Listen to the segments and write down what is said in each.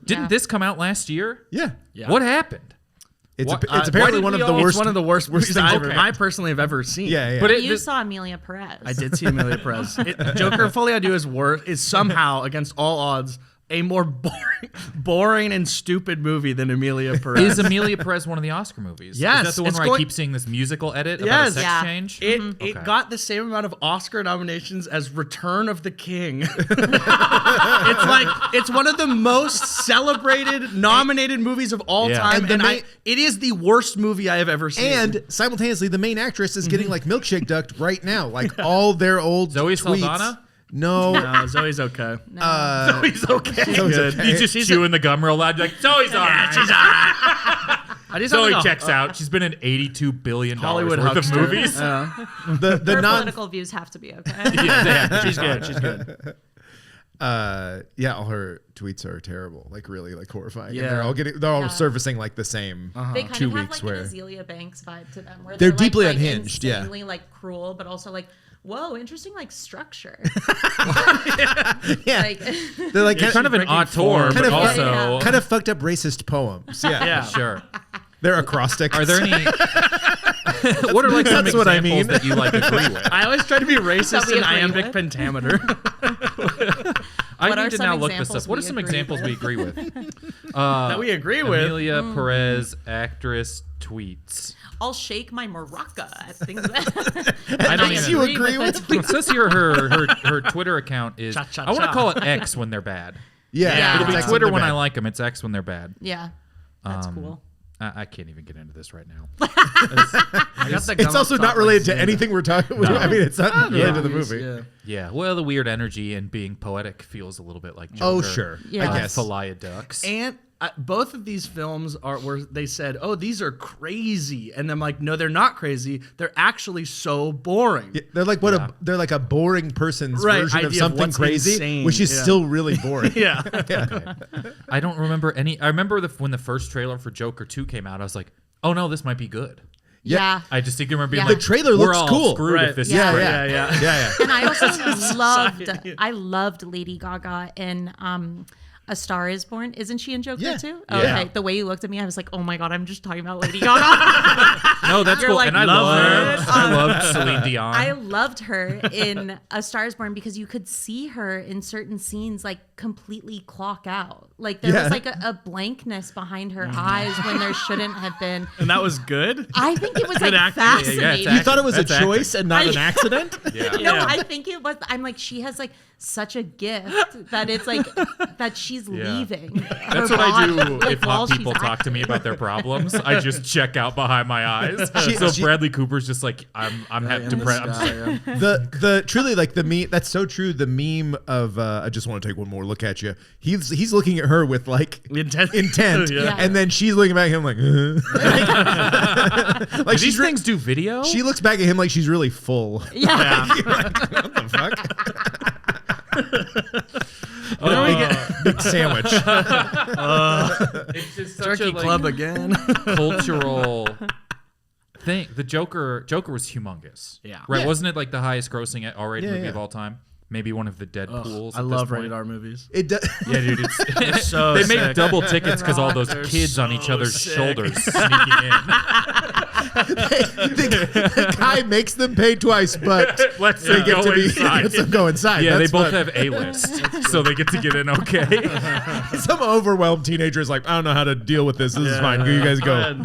Didn't this come out last year? Yeah. What happened? It's apparently one of the worst. It's one of the worst movies I personally have ever seen. Yeah. But You saw Amelia Perez. I did see Amelia Perez. Joker Folie I do is somehow, against all odds, a more boring and stupid movie than Amelia Perez. Is Amelia Perez one of the Oscar movies? Yes. Is that the one where I keep seeing this musical edit about a Yes. sex change? It got the same amount of Oscar nominations as Return of the King. It's one of the most celebrated, nominated movies of all time, and it is the worst movie I have ever seen. And simultaneously, the main actress is getting like milkshake ducked right now, like all their old Zoe tweets. Saldana? No, Zoe's okay. Zoe's okay. Zoe's okay. You just chewing the gum real loud, like, Zoe's all right. She's all right. Zoe checks out. She's been in $82 billion Hollywood worth of huckster. movies. the Her non political views have to be okay. She's good. She's good. all her tweets are terrible, like really like horrifying. Yeah. And they're all surfacing like the same They kind 2 of have weeks like where an Azealia Banks vibe to them, where They're like, deeply like, unhinged, yeah. insanely, like cruel, but also like, whoa, interesting, like structure. yeah, Like, they're like It's kind of an auteur, but also kind of fucked up racist poems. Yeah, sure. They're acrostics. Are there any? What are like some That's what I examples mean. that you like agree with? I always try to be racist we in agree iambic with? pentameter. I What need are to some now look this examples up. What are we some agree examples with? we agree with? That we agree with. Amelia Perez, actress, tweets. I'll shake my maraca at things I don't Things even. you agree with? It says here her Twitter account is. Cha-cha-cha. I want to call it X when they're bad. Yeah, It'll be it's Twitter actually when bad. I like them. It's X when they're bad. Yeah, that's cool. I can't even get into this right now. I got the gum It's also up not top, related like to anything we're talking about. I mean, it's not related to the movie. Yeah. Yeah, well, the weird energy and being poetic feels a little bit like Joker. Oh, sure. Yeah. I guess. Falia Ducks. And both of these films are where they said, "Oh, these are crazy," and I'm like, "No, they're not crazy. They're actually so boring." Yeah, they're like they're like a boring person's version idea of of something what's crazy, insane, which is yeah. still really boring. Yeah. I don't remember any. I remember when the first trailer for Joker 2 came out, I was like, oh no, this might be good. Yeah. I just think I remember being Yeah. like, The trailer we're looks all cool. screwed Right. if this Yeah, is great. yeah. And I also loved Lady Gaga in A Star Is Born. Isn't she in Joker Yeah. too? Yeah. Okay. The way you looked at me, I was like, oh my God, I'm just talking about Lady Gaga. No, that's You're cool. like, And I loved Celine Dion. I loved her in A Star Is Born because you could see her in certain scenes like completely clock out. Like there was like a blankness behind her eyes when there shouldn't have been. And that was good. I think it was like acting. fascinating. You thought it was That's a choice and not I- an accident? No, I think it was. I'm like, she has like such a gift that it's like that she's leaving. That's what I do if hot people talk to me about their problems. I just check out behind my eyes. So Bradley Cooper's just like, I'm depressed. The truly like the meme. That's so true. The meme of I just want to take one more look at you. He's looking at her with like intent, Yeah. and then she's looking back at him like, like These things do video? She looks back at him like she's really full. Yeah. You're like, what the fuck? Big sandwich. It's just such Turkey a, like, Club again. cultural thing. The Joker was humongous. Yeah. Right? Yeah. Wasn't it like the highest grossing R-rated movie yeah. of all time? Maybe one of the Deadpools. I love rated R movies. It does. Yeah, dude. It's So they make sick. double tickets because all those They're kids on each so other's sick. shoulders sneaking in. the guy makes them pay twice, but Lets they them get go to be inside. lets them go inside. Yeah, That's they both fun. have A-list, so they get to get in okay. Some overwhelmed teenager is like, I don't know how to deal with this. This is fine. You guys go.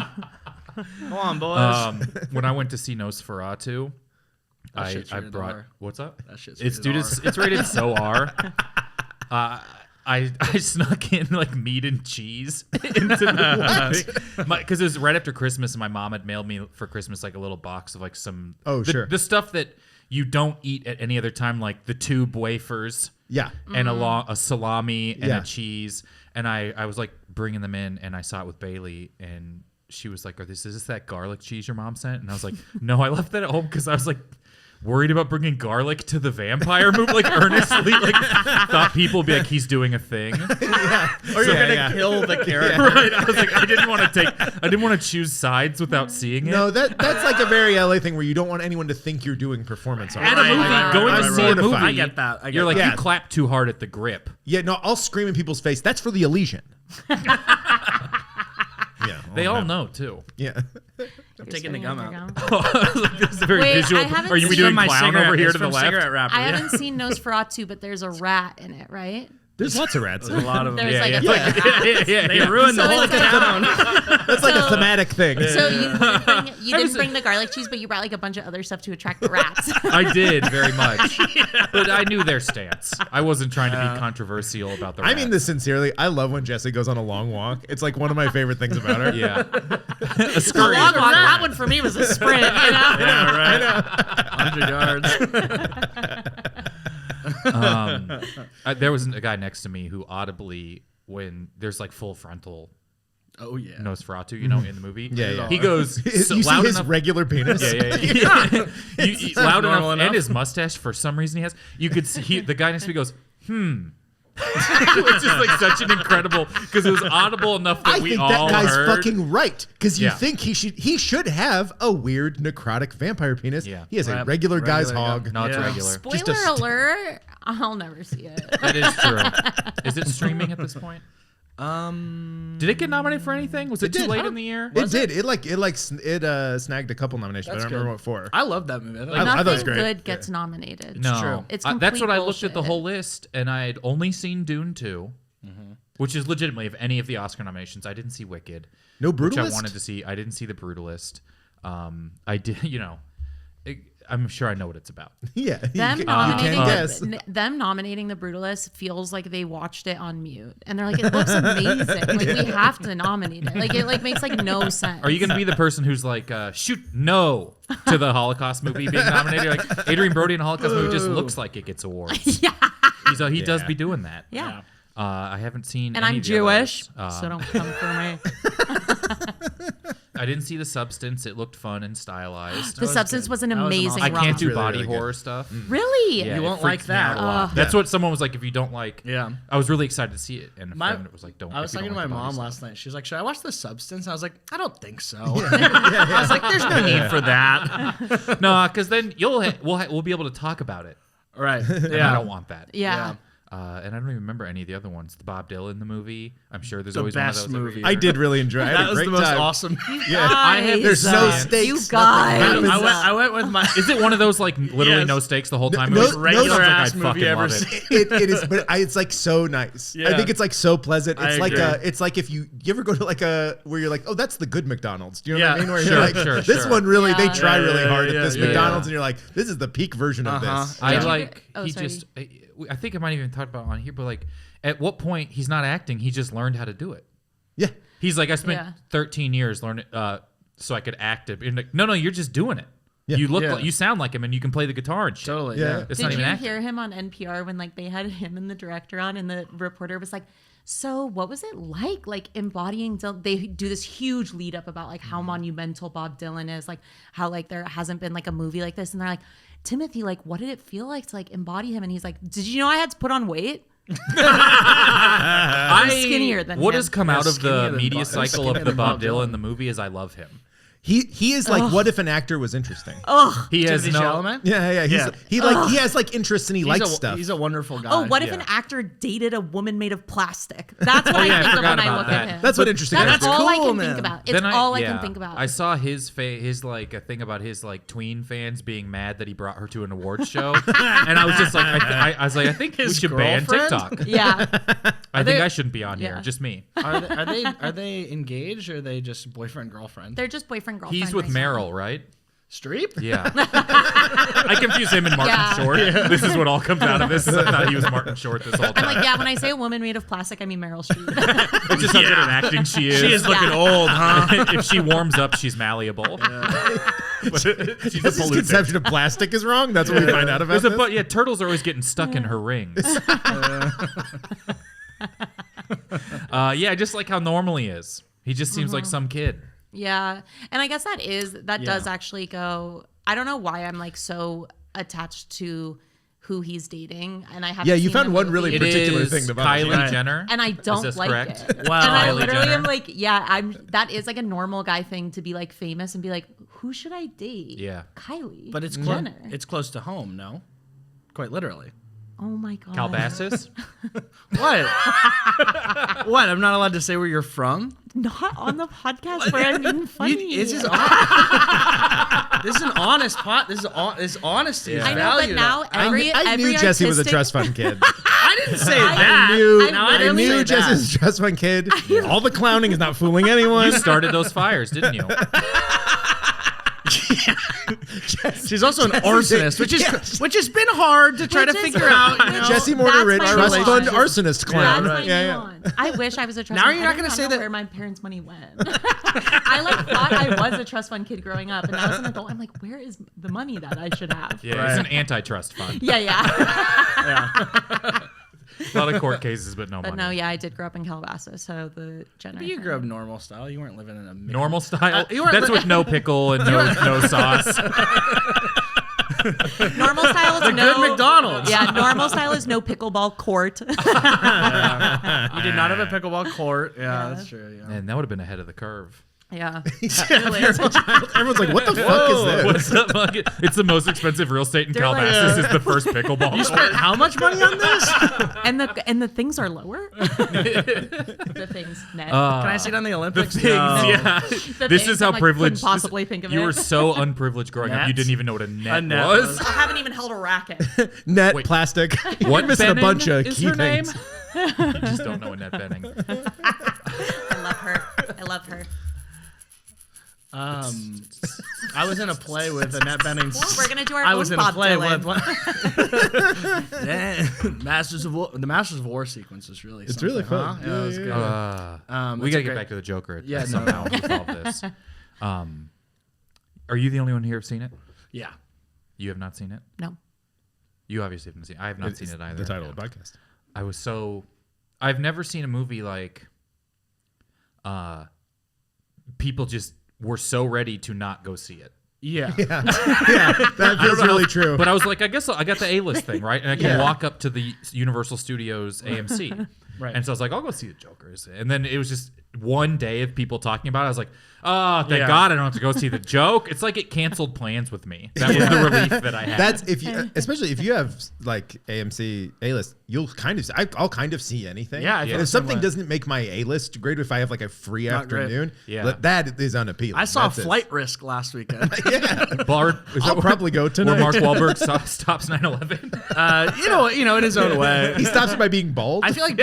Come on, boys. When I went to see Nosferatu, I shit's rated brought R. what's up? That shit's It's rated dude, it's rated so R. I snuck in like meat and cheese into the thing because it was right after Christmas, and my mom had mailed me for Christmas like a little box of like some the stuff that you don't eat at any other time, like the tube wafers, and a salami and a cheese, and I was like bringing them in, and I saw it with Bailey, and she was like, is this that garlic cheese your mom sent? And I was like, no, I left that at home because I was like worried about bringing garlic to the vampire movie, like earnestly, like thought people would be like, he's doing a thing. Or you're gonna kill the character. Right. I was like, I didn't want to choose sides without seeing it. No, that's like a very LA thing where you don't want anyone to think you're doing performance art. At a movie, going to see a movie, I get that. You're like, that. you clap too hard at the grip. Yeah, no, I'll scream in people's face. That's for the Elysian. Yeah, They all know too. Yeah. I'm taking the gum out. This is very Wait, visual. I haven't Are you seen- doing My clown cigarette- over here it's to the from left? Cigarette wrapper. I yeah. haven't seen Nosferatu, but there's a rat in it, right? There's lots of rats. There's a lot of them. There's like a yeah. rat. They ruined the So whole it's like- town. That's like a thematic thing. So you didn't bring the garlic cheese, but you brought like a bunch of other stuff to attract the rats. I did very much, but I knew their stance. I wasn't trying to be controversial about the. I mean rat. this sincerely. I love when Jessy goes on a long walk. It's like one of my favorite things about her. Yeah, A long walk. That one for me was a sprint. You know? Yeah, right. 100 yards. there was a guy next to me who audibly, when there's like full frontal Oh yeah. Nosferatu, you know, in the movie. Yeah, yeah. He goes so You see loud his enough. regular penis? Yeah. Loud normal enough, and his mustache for some reason he has. You could see the guy next to me goes, Which is like such an incredible, because it was audible enough that I we think all that guy's heard. fucking right, because you Yeah. think he should have a weird necrotic vampire penis. Yeah. He has a Right. regular guy's Regular guy. hog. No, it's Yeah. regular. Just a Spoiler alert! I'll never see it. That is true. Is it streaming at this point? Did it get nominated for anything? Was it too did. late in the year? It did. It snagged a couple nominations. That's but I don't remember good. what for. I love that movie. I thought I thought it was Nothing great. good gets nominated. No, true. It's that's complete what I looked at the bullshit. whole list, and I had only seen Dune 2, which is legitimately of any of the Oscar nominations. I didn't see Wicked, No which I Brutalist? wanted to see. I didn't see The Brutalist. I did, I'm sure I know what it's about. Yeah. Them you nominating, can't guess. them nominating The Brutalist feels like they watched it on mute, and they're like, "It looks amazing. Like we have to nominate it. Like it makes like no sense." Are you going to be the person who's like, shoot no to the Holocaust movie being nominated? Like Adrian Brody in a Holocaust movie just looks like it gets awards. Yeah. He does be doing that. Yeah. I haven't seen. And any I'm of the others. Jewish, so don't come for me. I didn't see The Substance. It looked fun and stylized. The Substance was an That was an amazing. awesome- I can't rom-com. do Really, body really good. horror stuff. Really? Yeah, You it won't like freaks me out that. a lot. That's Yeah. what someone was like. If you don't like, Yeah. I was really excited to see it, and a My- friend was like, "Don't." I was if you talking to don't my like the body mom stuff. last night. She was like, "Should I watch The Substance?" I was like, "I don't think so." I was like, "There's no need for that." No, because then we'll be able to talk about it. Right? And I Yeah. don't want that. Yeah. And I don't even remember any of the other ones. The Bob Dylan the movie. I'm sure there's The always best one of those movie. every year. I did really enjoy it. I had That a was great the most time. awesome. Yeah. Guys, There's no uh, stakes. You nothing guys. happens. I went with my. Is it one of those like literally Yes. no stakes the whole time? No- movies? no- regular Sounds like ass I'd movie fucking ever love seen. it. It is, but it's like so nice. I Yeah. think it's like so pleasant. I It's like agree. it's like if you ever go to like where you're like, oh, that's the good McDonald's. Do you know what I Yeah. mean? Where Sure, you're like, sure, this sure. one really they Yeah. try Yeah, really yeah, hard yeah, at this yeah, McDonald's, yeah. and you're like, this is the peak version of Uh-huh. this. I Yeah. like Oh, he sorry. just. I think I might even talk about it on here, but like, at what point he's not acting? He just learned how to do it. Yeah. He's like, I spent Yeah. 13 years learning so I could act it. And like, no, you're just doing it. Yeah. You look, Yeah. like, you sound like him, and you can play the guitar and shit. Totally. Yeah. Yeah. It's Did not even you acting. hear him on NPR when like they had him and the director on, and the reporter was like, "So what was it like embodying?" They do this huge lead up about like how monumental Bob Dylan is, like how like there hasn't been like a movie like this, and they're like, "Timothy, like what did it feel like to like embody him?" And he's like, "Did you know I had to put on weight? I'm skinnier than What him." has come out of skinnier the than media Bob- cycle skinnier of the than Bob Bob Dylan Dylan. the movie is I love him. He is like, what if an actor was interesting? He has Timothy no. Chalamet? Yeah. He has like interests and he likes stuff. He's a wonderful guy. Oh, what if Yeah. an actor dated a woman made of plastic? That's what yeah, I I think of forgot when I about look that. at him. That's what interesting. That's actors all do. I can cool, think man. about. It's Then all I yeah, can think about. I saw his like a thing about his like tween fans being mad that he brought her to an awards show, and I was just like, I was like, I think we His should ban girlfriend? TikTok. Yeah. I think I shouldn't be on here, Yeah. just me. Are they engaged or are they just boyfriend girlfriend? They're just boyfriend girlfriend. He's with right now. Meryl, right? Streep? Yeah. I confuse him and Martin Yeah. Short. This is what all comes out of this. I thought he was Martin Short this whole I'm time. like, yeah, when I say a woman made of plastic, I mean Meryl Streep. It's just how good at acting she is. She is looking Yeah. old, huh? If she warms up, she's malleable. But she's a His pollutant. conception of plastic is wrong. That's what we find out about There's a this. but yeah, turtles are always getting stuck in her rings. Yeah, just like how normal he is. He just seems like some kid. Yeah. And I guess that does actually go, I don't know why I'm like so attached to who he's dating, and I have Yeah, you found one really It particular is thing about Kylie Right. Jenner. and I don't this like correct? it. Wow. And I Kylie literally Jenner. am like, yeah, that is like a normal guy thing to be like famous and be like, who should I date? Yeah. Kylie. But it's Jenner. it's close to home, no? Quite literally. Oh my god. Calabasas. What? What? I'm not allowed to say where you're from? Not on the podcast where I'm being funny. This is this is an honest pot. This is honesty. Yeah. Is I know, but valued. now every I knew Jessy was a trust fund kid. I didn't say I that. I No, I didn't knew say Jessy was a trust fund kid. All the clowning is not fooling anyone. You started those fires, didn't you? She's also an arsonist, which has been hard to try to figure out. You know? Jesse Morner-Ritt, That's my trust fund nuance. arsonist clown. That's my Yeah. nuance. I wish I was a trust Now fund. you're not I gonna don't say know that- where my parents' money went. I like thought I was a trust fund kid growing up, and now as an adult, I'm like, where is the money that I should have? Yeah, it's an antitrust fund. Yeah. A lot of court cases, but no But money. no, yeah, I did grow up in Calabasas, so the Jenner. But you thing. grew up normal style. You weren't living in a Normal style. you weren't That's li- with no pickle and no sauce. Normal style is no good McDonald's. Yeah, normal style is no pickleball court. You did not have a pickleball court. Yeah, that's true. Yeah. And that would have been ahead of the curve. Yeah. Everyone's like, what the fuck is this? What's up, fucking- It's the most expensive real estate in They're like- Calabasas. Is the first pickleball. You spent how much money on this? and the things are lower. The things net. Can I see it on the Olympics? Things, No. yeah. The This things is how I'm like, privileged. couldn't possibly think of you it. were so unprivileged growing up. You Nets? didn't even know what a net, net was. was. I haven't even held a racket. Net, Wait. plastic. What You're missing Benning a bunch of is key her name? things. I just don't know Annette Benning. I love her. I love her. I was in a play with Annette Benning. We're gonna do our I own was in a Bob play Dylan. with Masters of War. The Masters of War sequence is really. It's something, really fun. Huh? Yeah, it was good. We it's gotta a get great- back to the Joker. Yeah, no. somehow with all this. Are you the only one here who've seen it? Yeah. You have not seen it. No. You obviously haven't seen it. I have not seen it either. The title of the podcast. I've never seen a movie like people just were so ready to not go see it. Yeah. Yeah, that feels really true. But I was like, I guess I got the A-list thing, right? And I can walk up to the Universal Studios AMC. Right. And so I was like, I'll go see the Jokers. And then it was just one day of people talking about it. I was like, oh, thank Yeah. God I don't have to go see the joke. It's like it canceled plans with me. That was the relief that I had. That's if you, especially if you have like AMC A-list, you'll kind of. I'll kind of see anything. Yeah, I feel And the if same something way. doesn't make my A-list grade, if I have like a free Not great. afternoon, Yeah. that is unappealing. I saw That's it. Flight Risk last weekend. Bard, is I'll that probably go where tonight. Mark Wahlberg stops 9/11. You know, in his own way. He stops by being bald. I feel like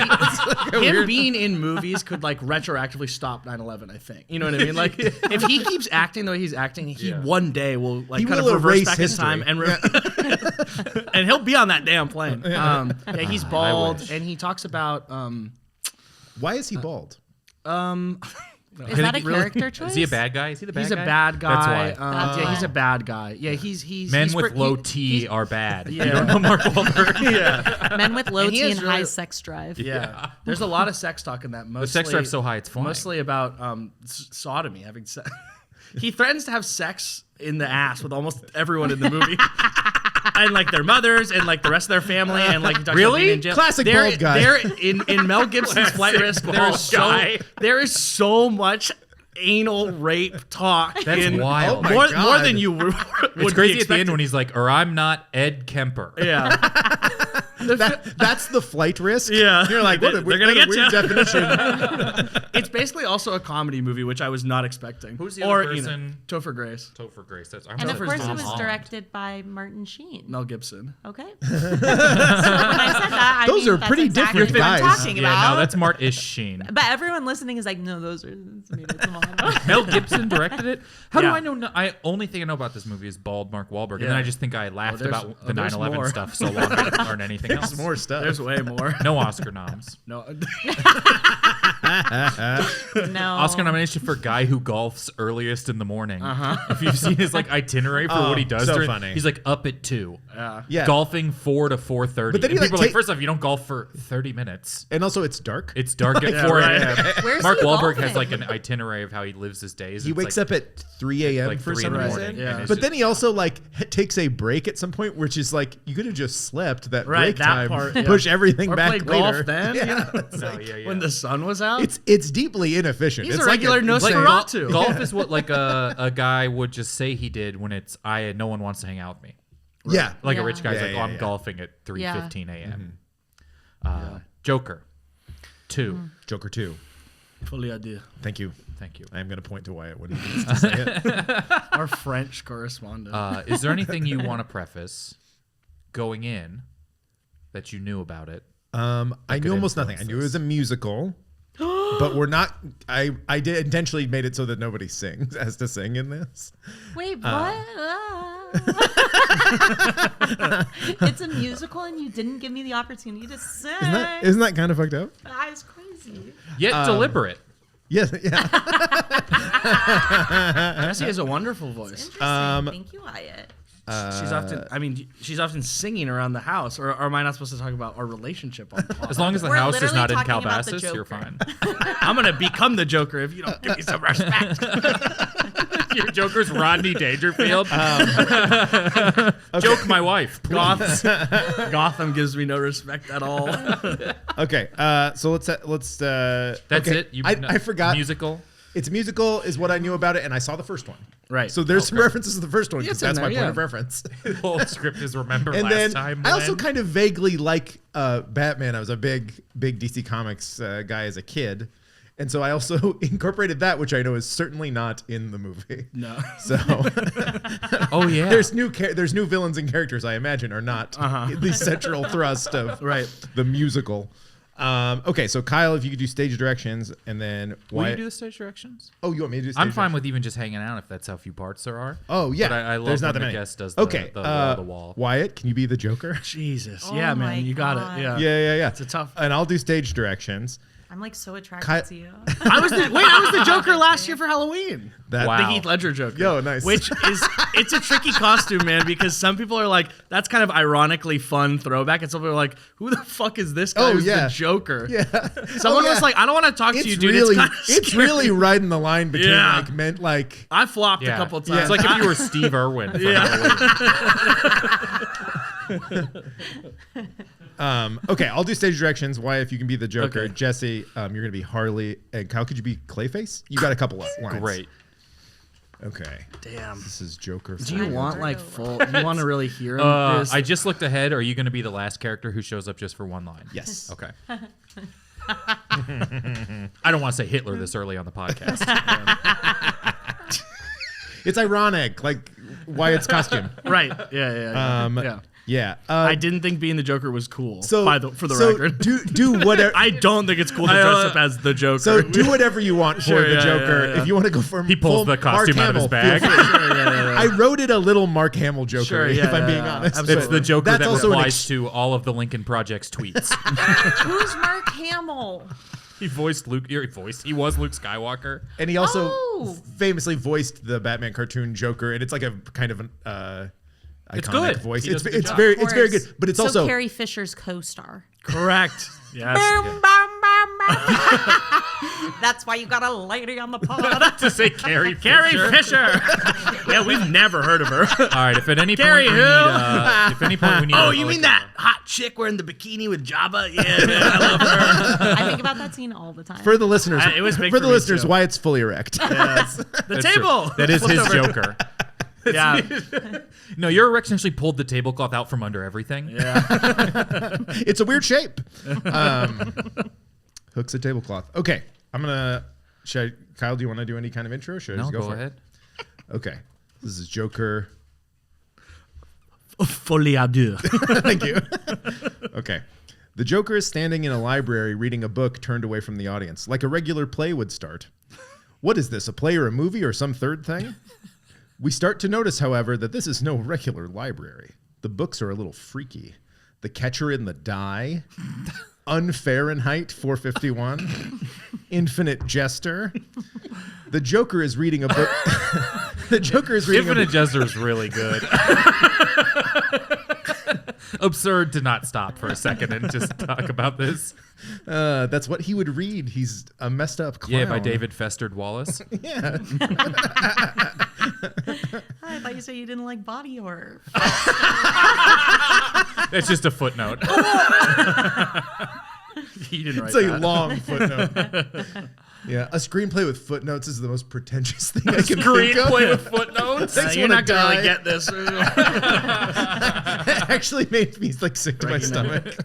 him being in movies could like retroactively stop 9/11. I think you know what I mean. Like if he keeps acting the way he's acting, he one day will like He kind will of reverse erase back history. in time and and he'll be on that damn plane. Yeah, he's bald wish. and he talks about Why is he bald? Is that a character choice? Is he a bad guy? Is he the bad he's guy? a bad guy. That's why. Yeah, he's a bad guy. Yeah, he's Men he's with pre- low he- T are bad. Yeah. You don't know Mark Wahlberg? Yeah, Men with low And he T is and high really- sex drive. yeah. There's a lot of sex talk in that. Mostly, The sex drive's so high it's flying. Mostly about sodomy, having sex. He threatens to have sex in the ass with almost everyone in the movie. And like their mothers and like the rest of their family and like he talks about Really? being in jail. Classic bald guy. There in Mel Gibson's Flight Risk, bald guy. there is so much anal rape talk. That's in, wild. Oh my more God. than you would It's be crazy at the expecting. end when he's like, or I'm not Ed Kemper. Yeah. That's the flight risk. Yeah. You're like, what a, They're gonna what a get weird ya. definition. It's basically also a comedy movie, which I was not expecting. Who's the other You know, person? Topher Grace. Topher Grace. That's And of Topher's course, it Tom was Holland. directed by Martin Sheen. Mel Gibson. Okay. So when I said that, I Those mean, are that's pretty exactly different what I'm guys. talking Yeah, about. no, that's Mart-ish Sheen. But everyone listening is like, no, those are. It's me, it's Amanda. Mel Gibson directed it. How do Yeah. I know? I only thing I know about this movie is bald Mark Wahlberg, and then Yeah. I just think I laughed there's- about the there's 9/11 more. stuff so long I didn't learn anything else. There's more stuff. There's way more. No Oscar noms. No. No. Oscar nomination for guy who golfs earliest in the morning. If you've seen his like itinerary for what he does, so funny. He's like up at 2, Yeah. golfing 4 to 4:30. But then he, people like, are like, first off, you don't golf for 30 minutes. And also, it's dark. It's dark at 4 a.m. Where's Mark he Wahlberg golfing? has like an itinerary of how he lives his days. He wakes up at 3 a.m. like for 3 some in the reason. morning. Yeah. and it's But just- then he also like takes a break at some point, which is like you could have just slept that Right, break that time, part, yeah. push everything Or back play later. golf then. Yeah. You know? No, yeah. When the sun was out. It's deeply inefficient. He's it's a regular it's Like Nosferatu. golf is what like a guy would just say he did when it's no one wants to hang out with me. Yeah. Like Yeah. a rich guy's Yeah, like, yeah, I'm yeah. golfing at 3:15 a.m. Mm-hmm. Joker 2. Joker 2. Folie à deux. Thank you. Thank you. I am going to point to Wyatt when he needs to say it. Our French correspondent. Is there anything you want to preface going in that you knew about it? I knew almost nothing. I knew it was a musical, but we're not. I did intentionally made it so that nobody has to sing in this. Wait, what? It's a musical, and you didn't give me the opportunity to sing. Isn't that kind of fucked up? That is crazy. Yet deliberate. Yes. Yeah. Jessy has a wonderful voice. Interesting. Thank you, Wyatt. She's often singing around the house. Or am I not supposed to talk about our relationship on pod? As long as the We're house is literally not in talking about the Calabasas, you're Joker. fine. I'm gonna become the Joker if you don't give me some respect. Your Joker's Rodney Dangerfield. Joke my wife. Gotham gives me no respect at all. Okay. So let's. That's okay. it. I forgot. Musical. It's musical is what I knew about it, and I I saw the first one. Right. So there's some references to the first one Yeah, because it's in that's my there, point yeah. of reference. The whole script is remember And last then time. I also when? kind of vaguely like Batman. I was a big DC Comics guy as a kid. And so I also incorporated that, which I know is certainly not in the movie. No. So Oh yeah. there's new villains and characters I imagine are not the central thrust of the musical. Okay, so Kyle, if you could do stage directions, and then Will Wyatt. you do the stage directions? Oh, you want me to do stage I'm fine directions? with even just hanging out if that's how few parts there are. Oh yeah, But I love there's not when that the many. guest does the, Okay, the wall to wall. Wyatt, can you be the Joker? Jesus. Oh yeah, my man. You got God. it. Yeah. Yeah. It's a tough. And I'll do stage directions. I'm like so attracted Ky- to you. I was the Joker last year for Halloween. That Wow. The Heath Ledger Joker. Yo, nice. Which it's a tricky costume, man, because some people are like, that's kind of ironically fun throwback, and some people are like, who the fuck is this guy Oh, who's yeah. the Joker? Yeah. Someone Oh, yeah. was like, I don't want to talk to you, It's dude. really, it's kinda really scary. riding the line between Yeah. like I flopped Yeah. a couple times. It's like if you were Steve Irwin. For Halloween. Okay, I'll do stage directions. Why, if you can be the Joker, Okay. Jessy, you're gonna be Harley, and Kyle, could you be Clayface? You got a couple of lines. Great. Okay. Damn. This is Joker. Do you Folie. want like full? You want to really hear this? I just looked ahead. Are you going to be the last character who shows up just for one line? Yes. Okay. I don't want to say Hitler this early on the podcast. It's ironic, like Wyatt's costume. Right. Yeah. Yeah. Yeah. I didn't think being the Joker was cool. So for the so record, do whatever. I don't think it's cool to dress up as the Joker. So do whatever you want Sure, for the yeah, Joker. yeah, yeah. If you want to go for He pulls full the costume Mark out of his Hamill, bag. feel free. yeah. I wrote it a little Mark Hamill Joker, Sure, yeah, if I'm being yeah, honest. absolutely. It's the Joker That's that also an replies to all of the Lincoln Project's tweets. Who's Mark Hamill? He voiced Luke. He was Luke Skywalker. And he also Oh. famously voiced the Batman cartoon Joker, and it's like a kind of an It's iconic good. voice. He does a good It's job. very Of it's very course. good, but it's so also Carrie Fisher's co-star. Correct. Yes. Boom, bam, bam, bam. That's why you got a lady on the pod. To say Carrie Fisher. Yeah, we've never heard of her. All right. If at any point Carrie we who? need, if any point we need. Oh, you mean that hot chick wearing the bikini with Jabba? Yeah, man, I love her. I think about that scene all the time. for the listeners. It was big for for the me, listeners. too. Why it's fully erect. The That's table. true. That is his Flipped over. Joker. Yeah. No, your erect essentially pulled the tablecloth out from under everything. It's a weird shape. Hooks a tablecloth. Okay, I'm gonna. Kyle, do you want to do any kind of intro? Or should I No, just go go for ahead. it? Okay, this is Joker. Folie à deux. Thank you. Okay. The Joker is standing in a library reading a book turned away from the audience, like a regular play would start. What is this, a play or a movie or some third thing? We start to notice, however, that this is no regular library. The books are a little freaky. The Catcher in the Die, Unfahrenheit 451. Infinite Jester. The Joker is reading a book. The Joker is reading Infinite Jester is really good. Absurd to not stop for a second and just talk about this. That's what he would read. He's a messed up clown. Yeah, by David Festered Wallace. Yeah. I thought you said you didn't like body horror. It's just a footnote. He didn't write It's a that. long footnote. Yeah, a screenplay with footnotes is the most pretentious thing I can think of. Screenplay with footnotes. Thanks, You're wanna not going to die. really get this. It actually made me like sick to my Right, you know. stomach.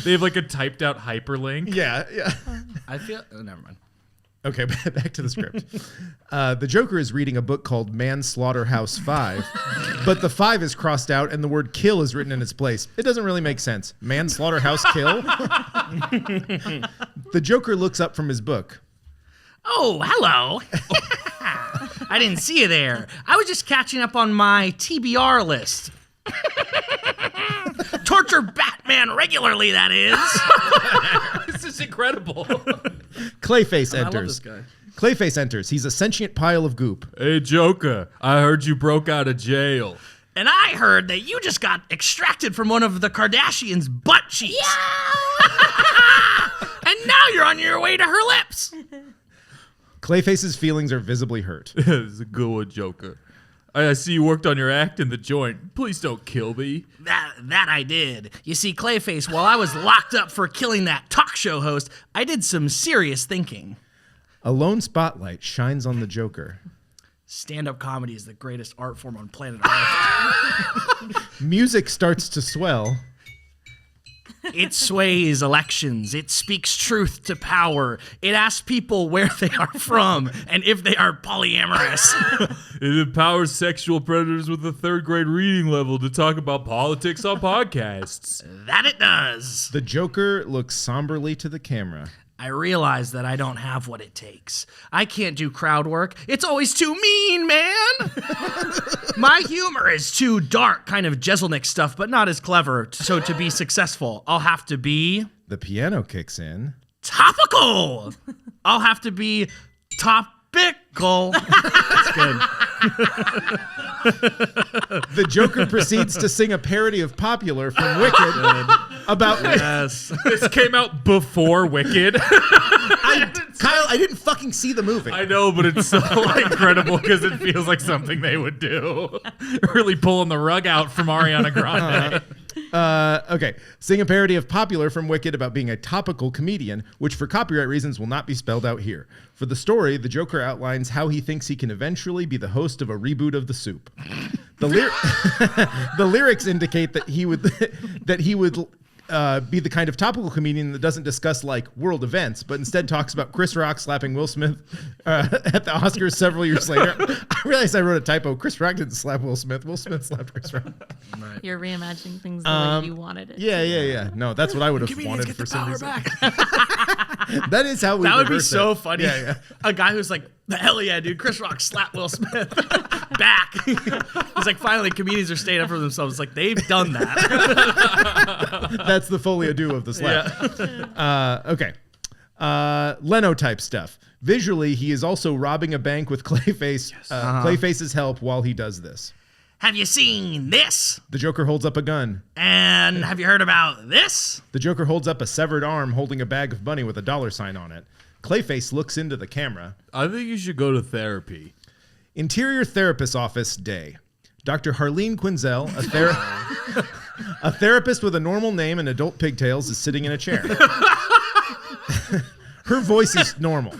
They have like a typed out hyperlink. Yeah. I feel... Oh, never mind. Okay, back to the script. The Joker is reading a book called Manslaughterhouse 5, but the 5 is crossed out and the word kill is written in its place. It doesn't really make sense. Manslaughterhouse kill? The Joker looks up from his book. Oh, hello. I didn't see you there. I was just catching up on my TBR list. Torture Batman regularly, that is. This is incredible. Clayface I love enters. this guy. Clayface enters. He's a sentient pile of goop. Hey, Joker, I heard you broke out of jail. And I heard that you just got extracted from one of the Kardashians' butt cheeks. And now you're on your way to her lips. Clayface's feelings are visibly hurt. This is a good one, Joker. I see you worked on your act in the joint. Please don't kill me. That I did. You see, Clayface, while I was locked up for killing that talk show host, I did some serious thinking. A lone spotlight shines on the Joker. Stand-up comedy is the greatest art form on planet Earth. Music starts to swell. It sways elections. It speaks truth to power. It asks people where they are from and if they are polyamorous. It empowers sexual predators with a 3rd grade reading level to talk about politics on podcasts. That it does. The Joker looks somberly to the camera. I realize that I don't have what it takes. I can't do crowd work. It's always too mean, man. My humor is too dark, kind of Jeselnik stuff, but not as clever. So to be successful, I'll have to be The piano kicks in. topical. I'll have to be topical. That's good. The Joker proceeds to sing a parody of Popular from Wicked about Yes. This came out before Wicked. Kyle, I didn't fucking see the movie. I know, but it's so incredible because it feels like something they would do. Really pulling the rug out from Ariana Grande. Okay. Sing a parody of Popular from Wicked about being a topical comedian, which for copyright reasons will not be spelled out here. For the story, the Joker outlines how he thinks he can eventually be the host of a reboot of The Soup. The lyrics indicate that he would be the kind of topical comedian that doesn't discuss like world events, but instead talks about Chris Rock slapping Will Smith at the Oscars several years later. I realized I wrote a typo. Chris Rock didn't slap Will Smith. Will Smith slapped Chris Rock. You're reimagining things the way you wanted it. Yeah. No, that's what I would have Comedians wanted get for the some power reason. back. That is how we That would be rehearse so it. funny. Yeah. A guy who's like, hell yeah, dude, Chris Rock slapped Will Smith back. He's like, finally, comedians are staying up for themselves. It's like, they've done that. That's the folie à deux of the slap. Okay. Leno type stuff. Visually, he is also robbing a bank with Clayface. Clayface's help while he does this. Have you seen this? The Joker holds up a gun. And have you heard about this? The Joker holds up a severed arm holding a bag of money with a $sign on it. Clayface looks into the camera. I think you should go to therapy. Interior therapist's office day. Dr. Harleen Quinzel, a therapist with a normal name and adult pigtails, is sitting in a chair. Her voice is normal.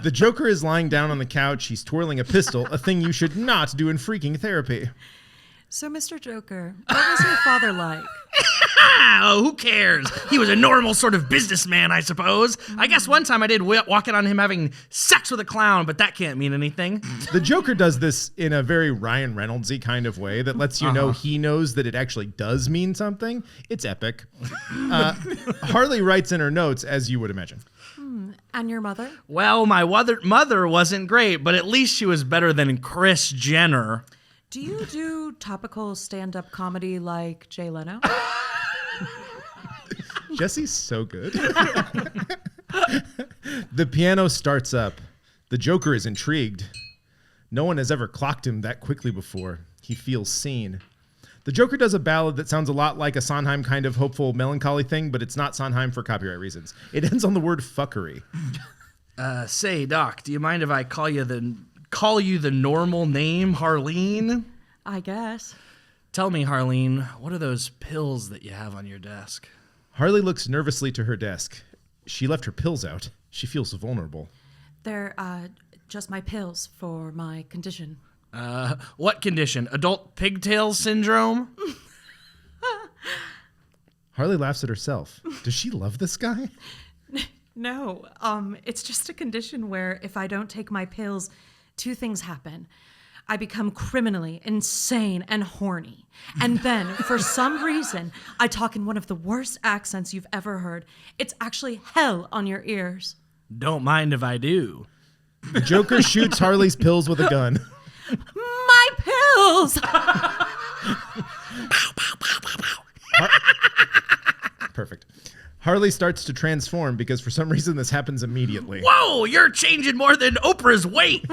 The Joker is lying down on the couch. He's twirling a pistol, a thing you should not do in freaking therapy. So, Mr. Joker, what was your father like? Oh, who cares? He was a normal sort of businessman, I suppose. I guess one time I did walk in on him having sex with a clown, but that can't mean anything. The Joker does this in a very Ryan Reynolds-y kind of way that lets you know he knows that it actually does mean something. It's epic. Harley writes in her notes, as you would imagine. And your mother? Well, my mother wasn't great, but at least she was better than Kris Jenner. Do you do topical stand-up comedy like Jay Leno? Jesse's so good. The piano starts up. The Joker is intrigued. No one has ever clocked him that quickly before. He feels seen. The Joker does a ballad that sounds a lot like a Sondheim kind of hopeful melancholy thing, but it's not Sondheim for copyright reasons. It ends on the word fuckery. Say, Doc, do you mind if I call you the normal name, Harleen? I guess. Tell me, Harleen, what are those pills that you have on your desk? Harley looks nervously to her desk. She left her pills out. She feels vulnerable. They're just my pills for my condition. What condition? Adult pigtail syndrome? Harley laughs at herself. Does she love this guy? No, it's just a condition where if I don't take my pills, two things happen. I become criminally insane and horny. And then, for some reason, I talk in one of the worst accents you've ever heard. It's actually hell on your ears. Don't mind if I do. The Joker shoots Harley's pills with a gun. My pills! Perfect. Harley starts to transform because for some reason this happens immediately. Whoa, you're changing more than Oprah's weight.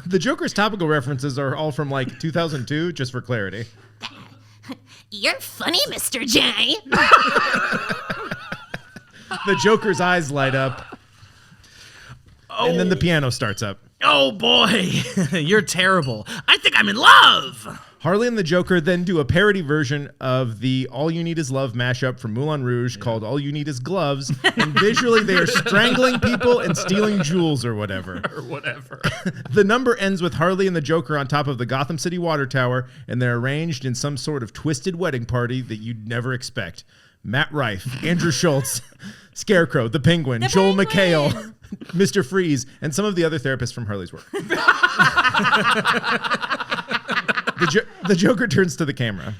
The Joker's topical references are all from like 2002, just for clarity. You're funny, Mr. J. The Joker's eyes light up. And then the piano starts up. Oh boy, you're terrible. I think I'm in love. Harley and the Joker then do a parody version of the All You Need Is Love mashup from Moulin Rouge called All You Need Is Gloves. And visually they are strangling people and stealing jewels or whatever. The number ends with Harley and the Joker on top of the Gotham City water tower, and they're arranged in some sort of twisted wedding party that you'd never expect. Matt Rife, Andrew Schultz, Scarecrow, the Penguin, Joel McHale, Mr. Freeze, and some of the other therapists from Harley's work. The Joker turns to the camera.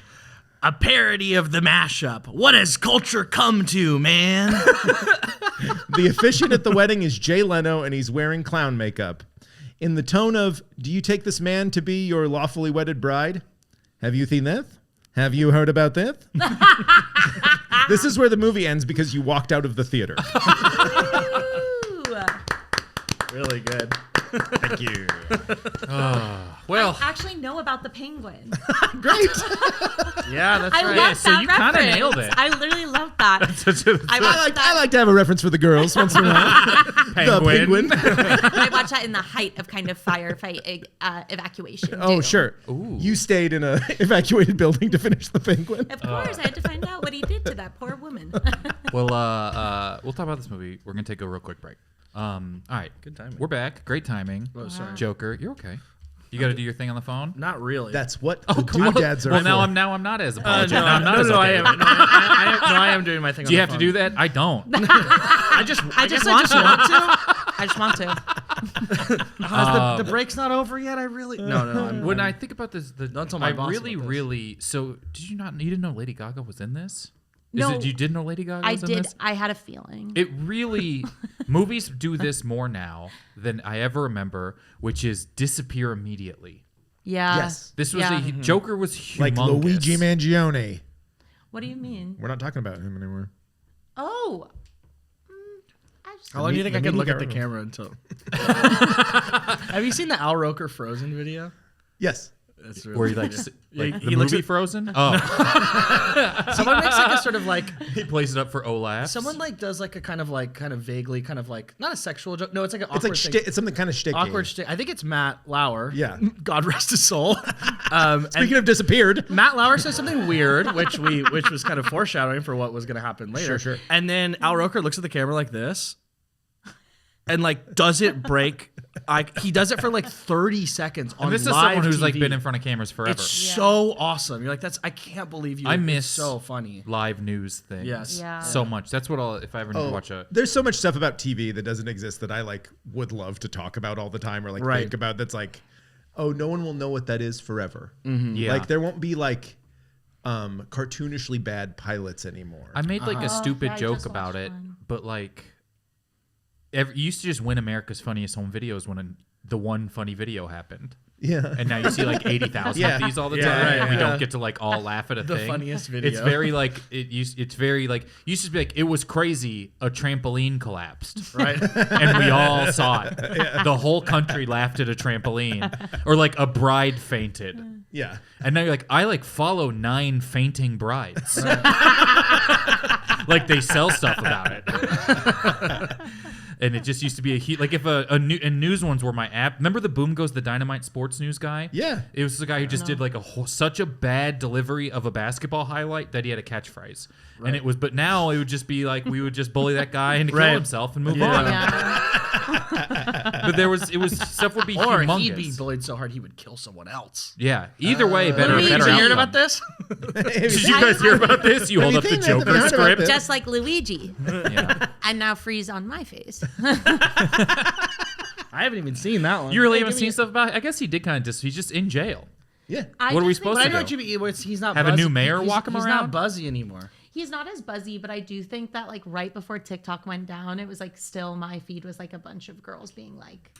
A parody of the mashup. What has culture come to, man? The officiant at the wedding is Jay Leno, and he's wearing clown makeup. In the tone of, do you take this man to be your lawfully wedded bride? Have you seen this? Have you heard about this? This is where the movie ends because you walked out of the theater. Really good. Thank you. Well, I actually know about the penguin. Great. Yeah, that's I right. love so that you kinda reference. nailed it. I literally love that. I like to have a reference for the girls once in a while. The Penguin. I watched that in the height of kind of firefight evacuation. Oh, too. sure. You stayed in a evacuated building to finish the Penguin. Of course, I had to find out what he did to that poor woman. well, we'll talk about this movie. We're gonna take a real quick break. All right, Good timing. we're back. Great timing. Oh, sorry. Joker, you're okay. You got to do your thing on the phone. Not really. That's what the doodads are Well, for. now I'm not as apologetic. no, I'm not as no, okay. I am doing my thing. Do you have to do that? I don't. I just want to. The break's not over yet. I really no. When I think about this, Don't tell my boss really, about this. really. So, did you not? You didn't know Lady Gaga was in this? No, you didn't know Lady Gaga I was in did. this? I had a feeling. It really, movies do this more now than I ever remember, which is disappear immediately. Yeah. Yes. This was Joker was humongous. Like Luigi Mangione. What do you mean? We're not talking about him anymore. Oh. How long do you think The I can look media at the got camera until? Have you seen the Al Roker Frozen video? Yes. That's Where he like, he the looks movie at- Frozen? Oh, Someone makes like a sort of like he plays it up for Olaf. someone like does like a kind of vaguely kind of like not a sexual joke. No, it's like an It's awkward like thing. it's something kind of shticky. Awkward shtick. I think it's Matt Lauer. Yeah. God rest his soul. Speaking of disappeared. Matt Lauer says something weird, which was kind of foreshadowing for what was going to happen later. Sure. And then Al Roker looks at the camera like this, and like does it break? He does it for like 30 seconds on and this is live someone who's like TV. been in front of cameras forever. It's so awesome. You're like, I can't believe you. I It's miss so funny. live news things. Yes. Yeah. So much. That's what if I ever need to watch a. There's so much stuff about TV that doesn't exist that I like would love to talk about all the time or like Right. think about. That's like, oh, no one will know what that is forever. Yeah. Like there won't be like cartoonishly bad pilots anymore. I made like a stupid yeah, I joke just about watched it, one. but like, you used to just win America's Funniest Home Videos when the one funny video happened. Yeah. And now you see like 80,000 Yeah. of these all the Yeah, time. right, and we yeah. don't get to like all laugh at a The thing. funniest video. It's very like it's very like used to be like it was crazy. A trampoline collapsed, Right. and we all saw it. The whole country laughed at a trampoline, or like a bride fainted. Yeah. And now you're like, I like follow 9 fainting brides. Like they sell stuff about it. And it just used to be like if and news ones were my app. Remember the Boom Goes the Dynamite sports news guy? Yeah. It was the guy who just did like such a bad delivery of a basketball highlight that he had a catchphrase. Right. And it was, but now it would just be like we would just bully that guy into kill himself and move on. But it was stuff would be Or humongous. he'd be bullied so hard he would kill someone else. Yeah. Either way, better Did you outcome. hear about this? Did you guys hear about this? You hold up the Anything? I haven't Joker heard about script. this. Just like Luigi. Yeah. And now freeze on my face. I haven't even seen that one. You really haven't seen stuff about it? I guess he did kind of he's just in jail. Yeah. What are we supposed But to I know do? what you mean. He's not Have a buzzy. new mayor He's- walk him He's around? not buzzy anymore. He's not as buzzy, but I do think that like right before TikTok went down, it was like still my feed was like a bunch of girls being like,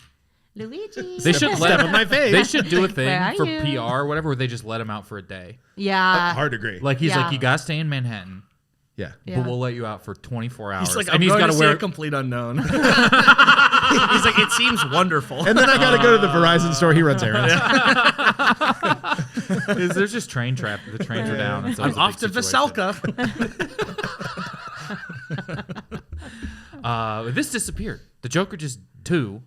Luigi. They should Step on my face. They should do a thing Where are for you? PR or whatever where they just let him out for a day. Yeah. Hard to agree. Like he's Yeah. like, you gotta stay in Manhattan, Yeah. Yeah. but we'll let you out for 24 hours. He's like, and I'm he's going gotta to see wear a complete unknown. He's like, it seems wonderful. And then I got to go to the Verizon store. He runs errands. There's just train traffic. The trains are down. It's I'm always a off big to situation. Veselka. This disappeared. The Joker just two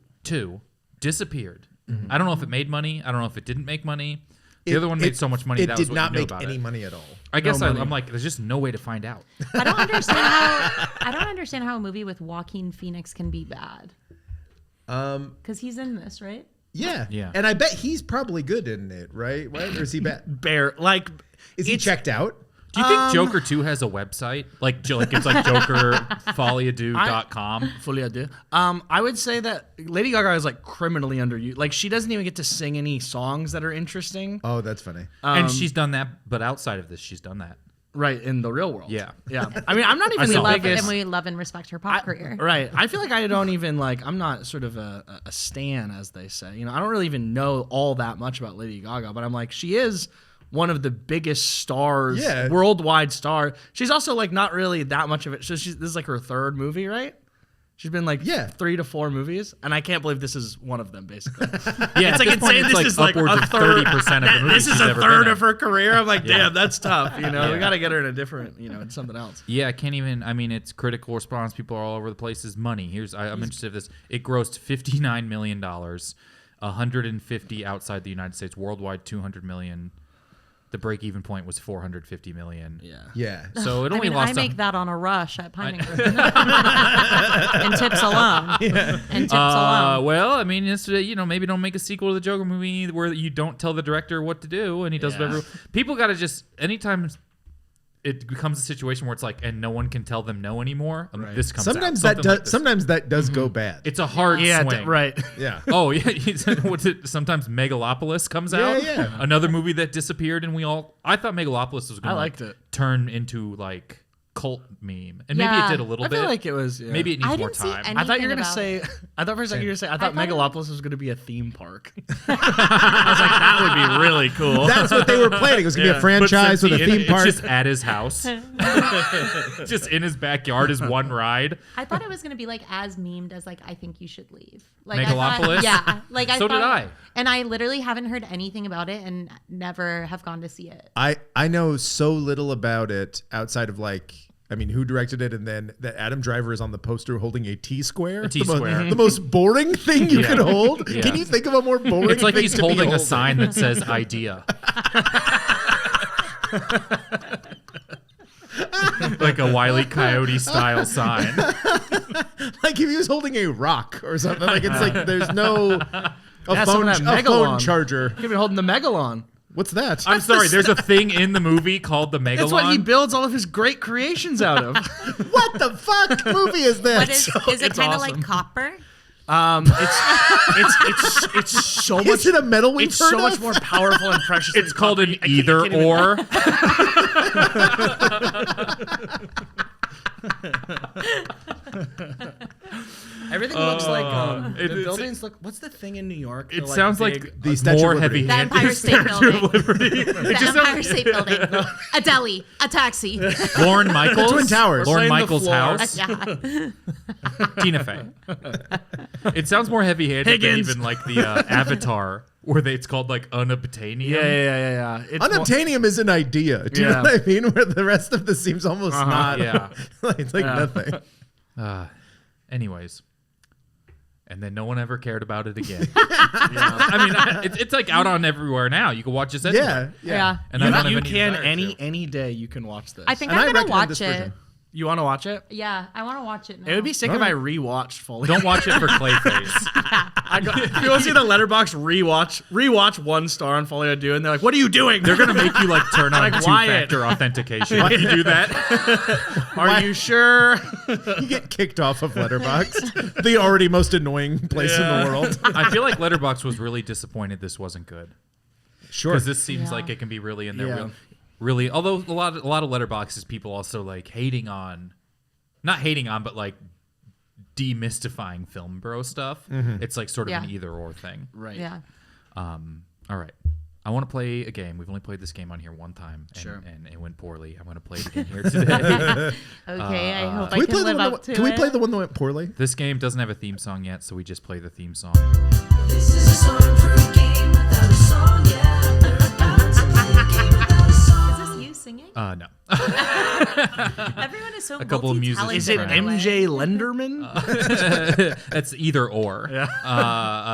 disappeared. I don't know if it made money. I don't know if it didn't make money. The other one made so much money It that did was what not you knew make about any it. money at all. I guess money. I'm like, there's just no way to find out. I don't understand how a movie with Joaquin Phoenix can be bad. Because he's in this, right? Yeah. Yeah. And I bet he's probably good in it, right? Or is he bad? Bear, like, Is he checked out? Do you think Joker 2 has a website? Like it's like jokerfolieado.com? Folie à deux. I would say that Lady Gaga is like criminally underused. Like, she doesn't even get to sing any songs that are interesting. Oh, that's funny. And she's done that, but outside of this, she's done that. Right, in the real world. Yeah. Yeah. I mean, I'm not even I the saw it. biggest. And we love and respect her pop career. Right. I feel like I don't even like, I'm not sort of a stan, as they say. You know, I don't really even know all that much about Lady Gaga, but I'm like, she is one of the biggest stars, worldwide star. She's also like not really that much of it. So this is like her 3rd movie, right? She's been like 3 to 4 movies, and I can't believe this is one of them, basically. Yeah, It's like insane. This is like upwards a of third. 30% of the movies This is she's a ever third been in. of her career. I'm like, Yeah. damn, that's tough. You know, Yeah. we got to get her in a different, in something else. Yeah, I can't even. I mean, it's critical response. People are all over the place. Is money. I'm interested in this. It grossed $59 million, 150 outside the United States, worldwide 200 million. The break-even point was 450 million. Yeah. Yeah. So it only I lost. make that on a rush at Piningham. And tips alone. And tips alone. Well, I mean, it's maybe don't make a sequel to the Joker movie where you don't tell the director what to do and he does whatever. People got to just anytime it becomes a situation where it's like, and no one can tell them no anymore. This comes Sometimes out. that does. Sometimes that does go bad. It's a hard swing. Right. Yeah. Oh yeah, what's it? Sometimes Megalopolis comes out. Yeah. Another movie that disappeared, and I thought Megalopolis was going I liked it. turn into like cult meme, and maybe Yeah. it did a little I bit. feel like it was. Yeah. Maybe it I needs more didn't see time. any- I thought you were anything gonna say. about I thought for a second you were gonna say. I thought thought it- Megalopolis was gonna be a theme park. I was like, that would be really cool. That's what they were planning. It was gonna be a franchise with a theme park. It's just at his house, just in his backyard is one ride. I thought it was going to be like as memed as like I think you should leave. Like Megalopolis? Yeah. Like So did I. And I literally haven't heard anything about it and never have gone to see it. I know so little about it outside of who directed it, and then that Adam Driver is on the poster holding a T-square. A T-square. The most boring thing you Yeah. can hold. Yeah. Can you think of a more boring It's like thing he's to be holding a sign that says "idea." Like a Wile E. Coyote style sign. Like if he was holding a rock or something. Like it's like there's no Yeah, some of that a phone Megalon. charger. You've been holding the Megalon. What's that? I'm sorry. There's a thing in the movie called the Megalon. That's what he builds all of his great creations out of. What the fuck movie is that? What is it it's kind of awesome. like copper? It's so much. Is it a metal we've It's heard so much of? more powerful and precious. It's than called an copper. I can't either even- or. Everything looks like It's- buildings look. What's the thing in New York? It The, sounds big- like The Statue more of Liberty. heavy-handed. The Empire State Building. of Liberty. The Empire State Building. A deli. A taxi. Lorne Michaels. Twin Towers. Lorne We're playing the Michaels' floor. house. Yeah. Tina Fey. It sounds more heavy-handed Higgins. than even like the Avatar, where it's called like unobtainium. Yeah. It's Unobtainium is an idea. Do you know Yeah. what I mean? Where the rest of this seems almost not. Yeah. It's like nothing. Anyways. And then no one ever cared about it again. I mean, it's like out on everywhere now. You can watch this anywhere. Yeah. And I don't have you any can desire to. any day you can watch this. I think And I I'm gonna recommend watch this it. version. you want to watch it. Yeah, I want to watch it now. It would be sick if I rewatched Folie. Don't watch it for Clayface. If you want to see the Letterbox rewatch 1 star on Folie Do, and they're like, "What are you doing?" They're gonna make you like turn on Like Wyatt. two-factor authentication. If you do that, Are you sure? You get kicked off of Letterboxd, the already most annoying place in the world. I feel like Letterboxd was really disappointed this wasn't good. Sure. Because this seems Yeah. like it can be really in there. Yeah. Really, although a lot of Letterboxds people also like not hating on, but like demystifying film bro stuff. It's like sort of an Yeah. either or thing. Right. Yeah. All right. I want to play a game. We've only played this game on here one time, Sure. and it went poorly. I'm going to play it again here today. Okay, I hope Can I we can play the live one up that, to can we it. play the one that went poorly? This game doesn't have a theme song yet, so we just play the theme song. This is a song-proof game without a song, yeah. We're about to play a game without a song. Is this you singing? No. Everyone is so couple of musicians. Is it Right. MJ Lenderman? That's either or.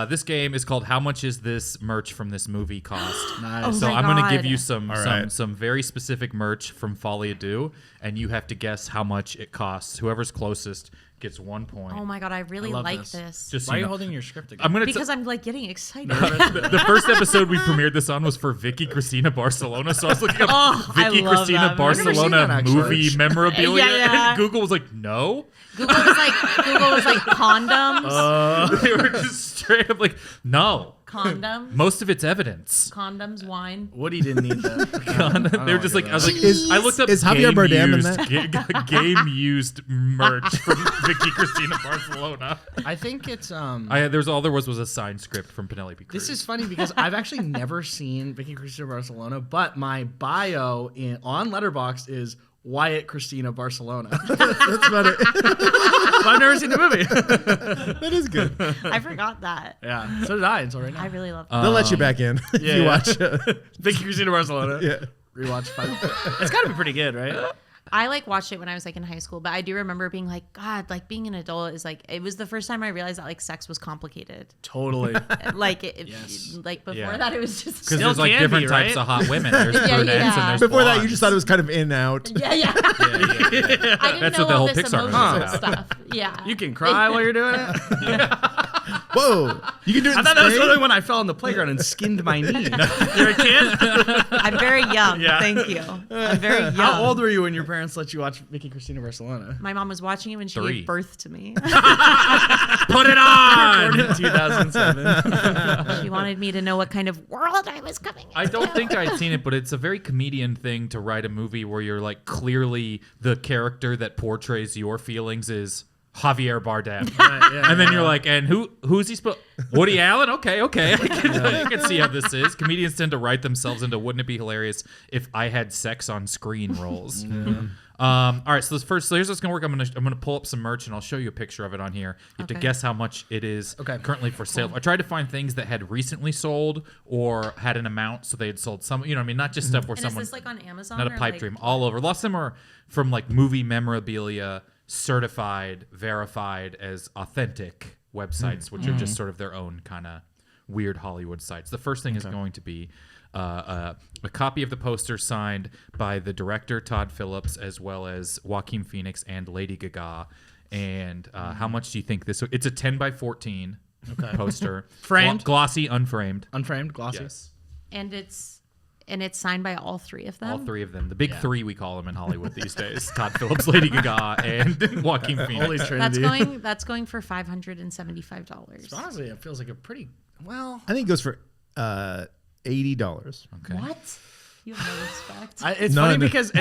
This game is called How Much Is This Merch from This Movie Cost? Nice. Oh So my I'm going to God. give you some right. some very specific merch from Folie Do, and you have to guess how much it costs. Whoever's closest gets 1 point. Oh my god, I really love like this. this. Just so Why are you you know. holding your script again? I'm gonna. Because I'm like getting excited. The first episode we premiered this on was for Vicky Cristina Barcelona, so I was looking up Oh, I Vicky love Cristina that movie. I've never seen Barcelona that, actually. movie memorabilia, Yeah. and Google was like, no. Google was like condoms, They were just straight up like, no. condoms, Most of it's evidence. condoms, wine. Woody didn't need that. They were just like, I was like, Is- I looked up is Javier game Bardem in used, game used merch from Vicky Cristina Barcelona. I think it's There's all there was a signed script from Penelope Cruz. This is funny because I've actually never seen Vicky Cristina Barcelona, but my bio on Letterboxd is Wyatt Cristina Barcelona. That's about it. But I've never seen the movie. That is good. I forgot that. Yeah, so did I until right now. I really love. They'll let you back in if yeah, you yeah. watch. Vicky Cristina Barcelona. Yeah. Rewatch 5. It's got to be pretty good, right? I like watched it when I was like in high school, but I do remember being like, God, like being an adult is like it was the first time I realized that like sex was complicated. Totally. Like Yes. like before Yeah. that it was just because Still there's like can different be, types right? of hot women. There's Yeah, brunettes yeah. and there's Before that, you blondes. just thought it was kind of in out. yeah. Yeah. I didn't That's know what the all whole this Pixar emotional movie is stuff. Yeah. You can cry while you're doing it. Whoa! You can do it. I in thought that was Spain? literally when I fell on the playground and skinned my knee. You're a kid? I'm very young. Yeah. Thank you. I'm very young. How old were you when your parents let you watch Vicky Cristina Barcelona? My mom was watching it when she 3. gave birth to me. Put it Born on. in 2007. She wanted me to know what kind of world I was coming I don't think I'd seen it, but it's a very comedian thing to write a movie where you're like clearly the character that portrays your feelings is Javier Bardem. And then you're like, and who's he supposed? Woody Allen? Okay. I can see how this is. Comedians tend to write themselves into wouldn't it be hilarious if I had sex on screen roles. All right, so here's what's gonna work. I'm gonna pull up some merch and I'll show you a picture of it on here. You have to Okay. guess how much it is currently for sale. I tried to find things that had recently sold or had an amount, so they had sold some. You know what I mean? Not just stuff where And someone is this like on Amazon? not a or, pipe like, dream all over. Lots of them are from like movie memorabilia, certified, verified as authentic websites, which are just sort of their own kind of weird Hollywood sites. The first thing is going to be a copy of the poster signed by the director Todd Phillips as well as Joaquin Phoenix and Lady Gaga. And how much do you think this? It's a 10 by 14 poster, Framed? glossy, unframed. Unframed, glossy. Yes, And it's signed by all three of them. all three of them. The big three we call them in Hollywood these days: Todd Phillips, Lady Gaga, and Joaquin Phoenix. Holy Trinity. That's going for $575. Honestly, it feels like a pretty well. I think it goes for $80. Okay. What? You have no respect. It's None. funny because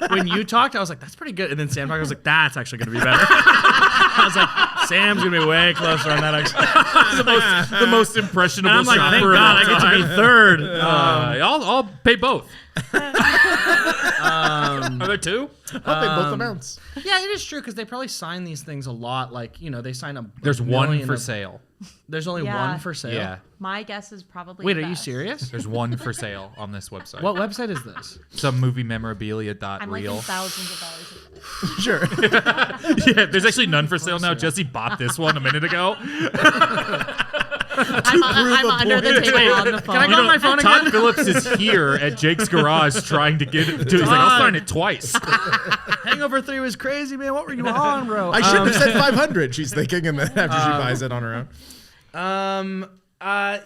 when you talked, I was like, "That's pretty good," and then Sam talked, I was like, "That's actually going to be better." I was like, Sam's gonna be way closer on that. Actually. the most impressionable And I'm like, shopper thank of God I all get to time. be third. I'll pay both. Are there two? I'll pay both amounts. Yeah, it is true because they probably sign these things a lot. Like they sign a. There's million one for of- sale. There's only Yeah. one for sale. Yeah. My guess is probably. Wait, the are you best. serious? There's one for sale on this website. What website is this? Some movie memorabilia I'm like in real. thousands of dollars. Sure. Yeah, there's actually none for sale now. Jesse bought this one a minute ago. I'm under the table on the phone. Can I go on my phone Todd again? Phillips is here at Jake's garage trying to get it. He's like, I'll sign it twice. Hangover 3 was crazy, man. What were you on, bro? I should have said 500. She's thinking, and then after she buys it on her own.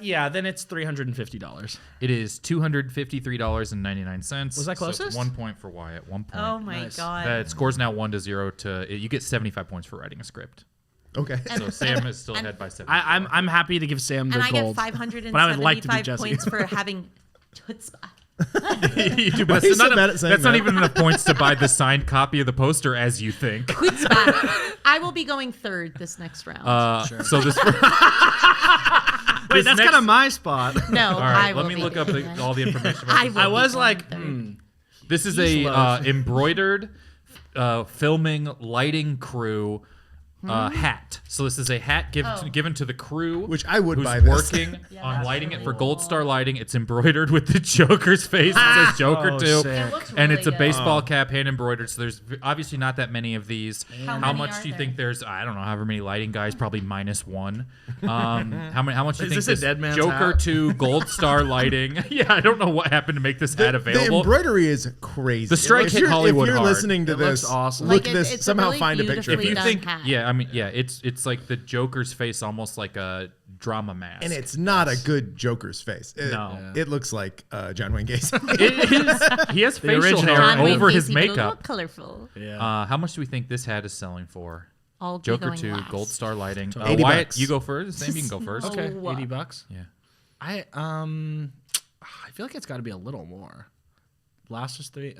Yeah, then it's $350. It is $253.99. Was that So closest? it's 1 point for Wyatt. 1 point. Oh my Nice. god. That scores now 1-0 to you get 75 points for writing a script. Okay. So Sam is still ahead by 7. I'm happy to give Sam the And I gold. get 575 but I would like to be Jesse. points for having chutzpah. You do, but Why are you that's so not, bad at saying that's not that? even enough points to buy the signed copy of the poster as you think. Chutzpah. I will be going third this next round. So this. Wait, that's kind of my spot. No, All I right, will let me be. look up all the information. About this. I was like, This is He's a low. embroidered filming lighting crew hat. So this is a hat given to the crew, Which I would who's buy this. working on that's lighting it really for cool. Gold Star Lighting. It's embroidered with the Joker's face. It says Joker Oh, too. sick. It looks And really it's a good. baseball cap hand embroidered. So there's obviously not that many of these. How How many much are do you there? think there's? I don't know. However many lighting guys, probably -1. How much do you Is think this a dead man's Joker hat? 2 Gold Star Lighting? Yeah, I don't know what happened to make this hat The available. embroidery is crazy. The strike If hit you're- Hollywood If you're hard. listening to It looks this, awesome. look Like, this. it's a Somehow really find a picture of beautifully If you it. done think, hat. yeah, I mean, yeah, it's like the Joker's face, almost like a drama mask. And it's not a good Joker's face. No. It looks like John Wayne Gacy. It is. He has facial original. hair John Wayne over his Gacy, but a little makeup. colorful. Yeah. How much do we think this hat is selling for? I'll be Joker going 2 last. Gold Star Lighting. $80. Wyatt, you go first. Sam, you can go first. Okay, Oh. $80. Yeah. I feel like it's got to be a little more. Last was 3.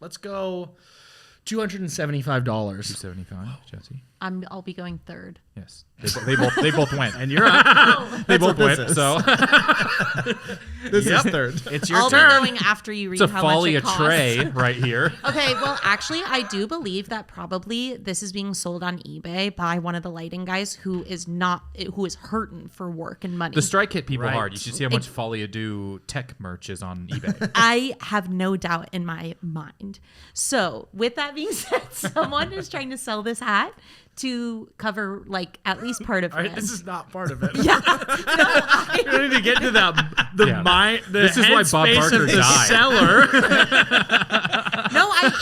Let's go $275. 275. Jesse. I'll be going third. Yes. They both went. And you're up. They both what this went. is. So This is third. It's your I'll turn. be going after you read it's a how much folly it a costs. tray right here. Okay, well, actually, I do believe that probably this is being sold on eBay by one of the lighting guys who is hurting for work and money. The strike hit people Right. hard. You should see how much Folie do tech merch is on eBay. I have no doubt in my mind. So, with that being said, someone is trying to sell this hat to cover like at least part of All right, rent. this is not part of it. yeah, no, I, You need to get to that. The Yeah. mind. The This is why Bob headspace Barker of the died. seller.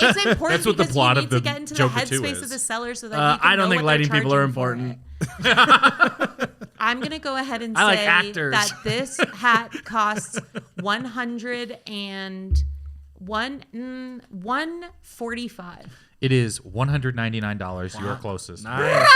it's important. That's what the because plot you of need the to get into Joker the 2 headspace is. of the seller so that you can I don't know think what they're lighting people are charging for important. it. I'm gonna go ahead and I like say actors. that this hat costs $145. It is $199. You are closest. Nice.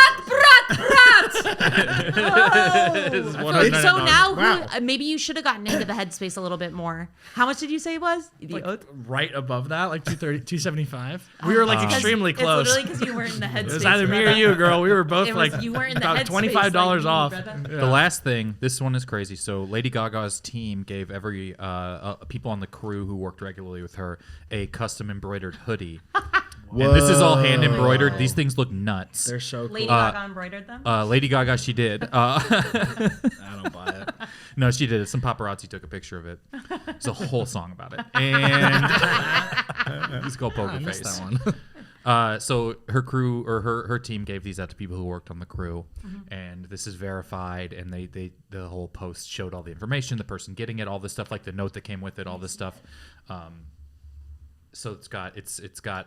It is $199. So now, Wow. maybe you should have gotten into the headspace a little bit more. How much did you say it was? Like, right above that, like 230, 275. We were like extremely It's close. literally because you weren't in the headspace. It was either me or Rebecca. you, girl. We were both It was- like you weren't in the about headspace $25 like me, off. Rebecca. The last thing, this one is crazy. So Lady Gaga's team gave every people on the crew who worked regularly with her a custom embroidered hoodie. And this is all hand embroidered. These things look nuts. They're so cool. Lady Gaga embroidered them. Lady Gaga, she did. I don't buy it. No, she did it. Some paparazzi took a picture of it. It's a whole song about it. And just go poker I missed face. that one. So her crew or her team gave these out to people who worked on the crew, and this is verified. And they the whole post showed all the information, the person getting it, all this stuff, like the note that came with it, all this stuff. So it's got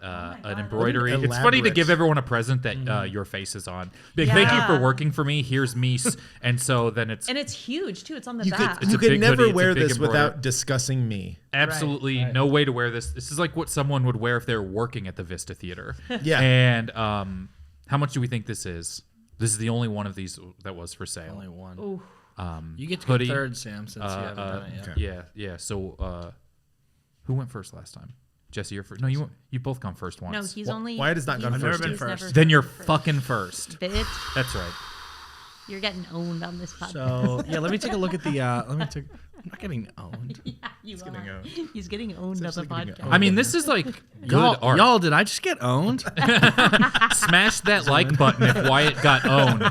an embroidery. It's funny to Elaborate. give everyone a present that your face is on. Like, thank you for Yeah. working for me. Here's me, and so then it's and it's huge too. It's on the You back. could, It's you a could big never hoodie, it's a wear big this embroidery. without discussing me. absolutely no way to wear this. This is like what someone would wear if they were working at the Vista Theater. Yeah. And how much do we think this is? This is the only one of these that was for sale. Only one. Ooh. You get to hoodie, go third, Sam, since you haven't done it yet. Yeah. So who went first last time? Jesse, you're first. No, you've both gone first once. No, he's only. Wyatt has not gone he's- first. I've never been he's first. never Then gone you're first. fucking first. Bitch, That's right. you're getting owned on this podcast. So yeah, let me take a look at the. I'm not getting owned. Yeah, you are. getting owned. He's getting owned on the Essentially getting podcast. owned. I mean, this is like good art. Y'all, did I just get owned? Smash that like button if Wyatt got owned.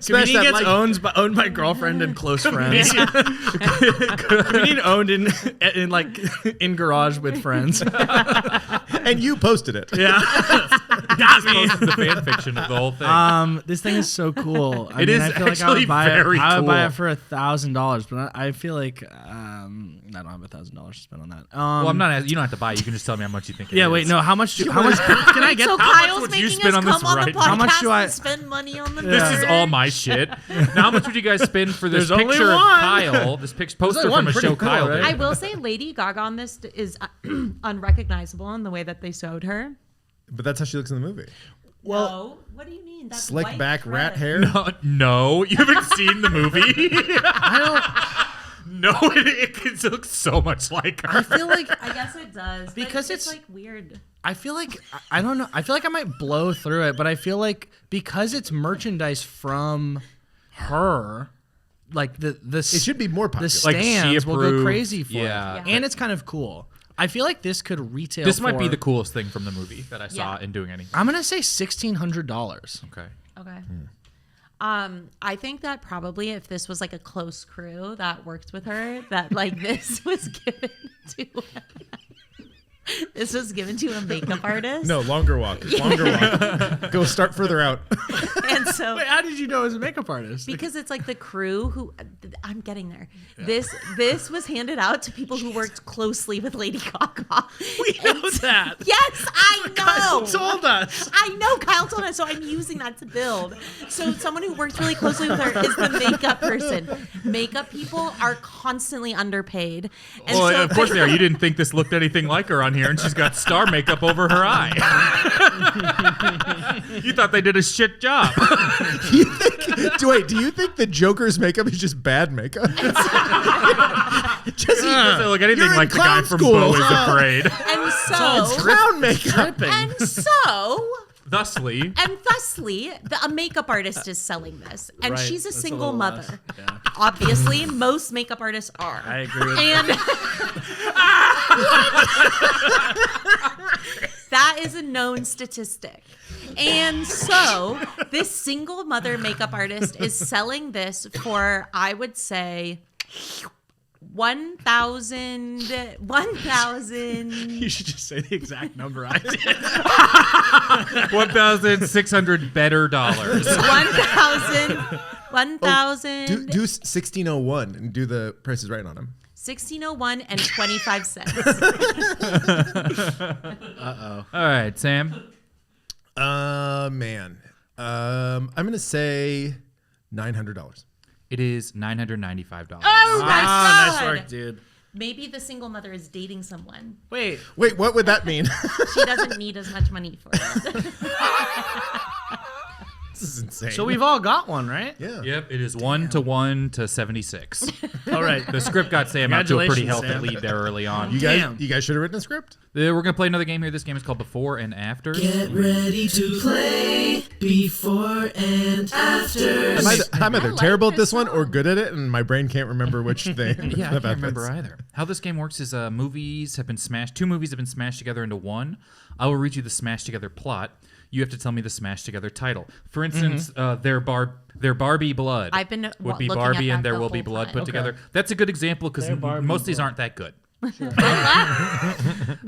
Comedian that gets like- owned by girlfriend and close friends. Comedian owned in garage with friends. And you posted it. Yeah, got me. Posted the fan fiction of the whole thing. This thing is so cool. I It mean, is I feel like I actually would buy very it. I would buy cool. it for $1,000, but I feel like I don't have $1,000 to spend on that. Well, I'm not. You don't have to buy it. You can just tell me how much you think. Yeah, it wait, is. no. How much? Can I get? So How much Kyle's would you making spend us on this come on the right podcast now? How much do I- and spend money on the This is nerd. all my shit. Now, how much would you guys spend for this There's only picture of one. Kyle? This poster only one. from a Pretty show cool, Kyle right? did. I will say Lady Gaga on this is unrecognizable in the way that they sewed her. But that's how she looks in the movie. Well- no, what do you mean? That's Slick white back rat thread. hair. No, you haven't seen the movie. I don't. No, it looks so much like her. I feel like I guess it does but Because it's it's- like weird. I feel like I don't know. I feel like I might blow through it, but I feel like because it's merchandise from her, like the It should be more popular. the Like, she stands will go approved. crazy for Yeah. it, and it's kind of cool. I feel like this could retail. This might be for- the coolest thing from the movie that I saw Yeah. in doing anything. I'm gonna say $1,600. Okay. Okay. I think that probably if this was like a close crew that worked with her, that like this was given to this was given to a makeup artist. No, longer walk. Longer walk. Go start further out. And so Wait, how did you know it was a makeup artist? because it's like the crew who I'm getting there. This was handed out to people who worked closely with Lady Gaga. we know that. Yes, I Kyle know. told us. I know Kyle told us, so I'm using that to build. So someone who works really closely with her is the makeup person. Makeup people are constantly underpaid. And Well, so of course they are. You didn't think this looked anything like her on here, and she's got star makeup over her eye. You thought they did a shit job. Do you think the Joker's makeup is just bad makeup? Jesse, Doesn't look anything you're in like the guy clown from school. Beau is Afraid. And so clown makeup. and so Thusly, and thusly, a makeup artist is selling this, and Right, she's a that's a single little mother. less. Yeah. Obviously, most makeup artists are. I agree with And that is a known statistic. And so, this single mother makeup artist is selling this for, I would say, 1,000. You should just say the exact number I did. $1,600 better dollars. 1,000. Do 1601 and do the prices right on them. 1601 and 25 cents. All right, Sam. Man. I'm gonna say $900. It is $995. Oh, Ah, that's nice good. work, dude. Maybe the single mother is dating someone. Wait, Wait, what would that mean? She doesn't need as much money for it. This is insane. so we've all got one, right? yeah. Yep, it is 1 to 76. All right. The script got Sam out to a pretty Congratulations, healthy Sam. lead there early on. You Damn. guys should have written a script. We're gonna play another game here. This game is called Before and After. Get ready to play before and after. I'm either like terrible at this this one or song. good at it, and my brain can't remember which thing. Yeah, I about can't remember this. either. How this game works is movies have been smashed. 2 movies have been smashed together into one. I will read you the smashed together plot. You have to tell me the smashed together title. For instance, their Barbie Blood I've been would be looking at Barbie that and There the Will Be whole Blood time. put together. That's a good example because Their Barbie most of these Blood. aren't that good.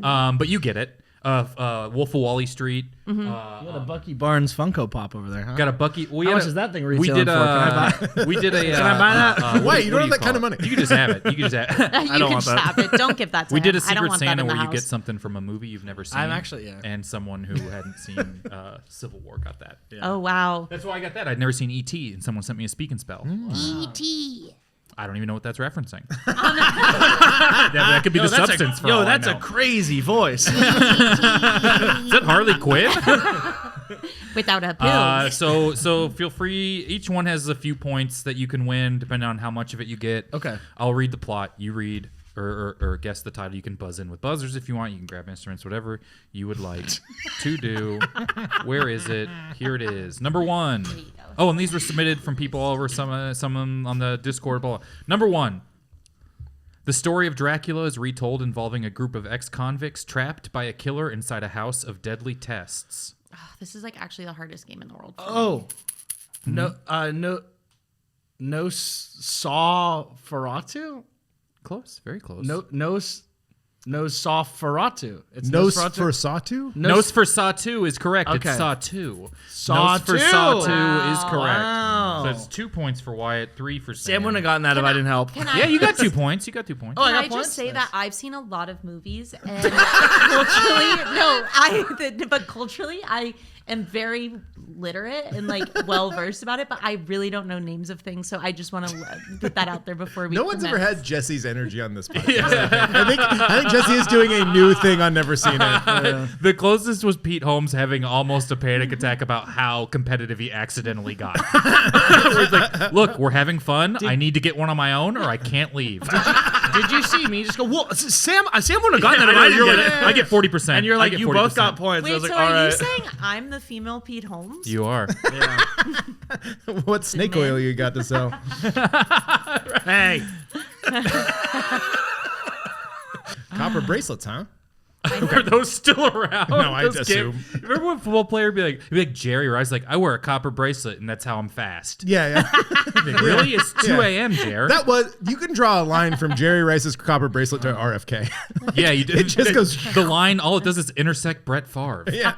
But you get it. Wolf of Wall Street. You got a Bucky Barnes Funko Pop over there, huh? Got a Bucky. We How had much a- is that thing we retailing did for? Can I we did a. Can I buy that? Why? You don't have that kind of money. You can just have it. You can just have. You can don't want just that. have it. Don't give that to We did a him. I don't Secret want that Santa in the where you house. get something from a movie you've never seen. I'm actually, yeah. And someone who hadn't seen Civil War got that. Oh, wow. That's why I got that. I'd never seen E.T. and someone sent me a speak and spell. E.T. I don't even know what that's referencing. that could be the substance for all I that's know. a crazy voice. Is that Harley Quinn? Without a pill. So feel free. Each one has a few points that you can win depending on how much of it you get. Okay. I'll read the plot. You read or guess the title. You can buzz in with buzzers if you want. You can grab instruments, whatever you would like to do. Where is it? Here it is. Number 1. Oh, and these were submitted from people all over, some on the Discord. Blah, blah. Number 1. The story of Dracula is retold involving a group of ex-convicts trapped by a killer inside a house of deadly tests. Oh, this is like actually the hardest game in the world. Oh, no, Nosferatu? Close, very close. Nosferatu. It's Nosferatu? Nosferatu is correct. Okay. It's Saw 2. Saw 2. Nosferatu is correct. Wow. So it's 2 points for Wyatt, 3 for Sam. Sam wouldn't have gotten that if I didn't help. Can I, Yeah, you got 2 points. You got 2 points. Oh, I Can got I points? just say Nice. that I've seen a lot of movies and culturally, but culturally, I am very literate and like well versed about it, but I really don't know names of things. So I just want to put that out there before we. No one's ever commence. had Jesse's energy on this podcast. I think Jessy is doing a new thing on Never Seen It. The closest was Pete Holmes having almost a panic attack about how competitive he accidentally got. Where he's like, look, we're having fun. I need to get one on my own or I can't leave. Did you see me just go, whoa, Sam wouldn't have gotten that if I didn't You're get like, it. I get 40%. And you're I like, get you 40%. both got points. I Wait, was so like, all are you right. saying I'm the female Pete Holmes? You are. Yeah. What snake oil you got to sell? Hey. Copper bracelets, huh? Are those still around? No, I Those assume. Remember when a football player would be like Jerry Rice, like, I wear a copper bracelet and that's how I'm fast. Yeah. Like, really? It's 2 Yeah. a.m., Jer. That was, you can draw a line from Jerry Rice's copper bracelet to RFK. Yeah, you did. It just goes. The line, all it does is intersect Brett Favre. Yeah.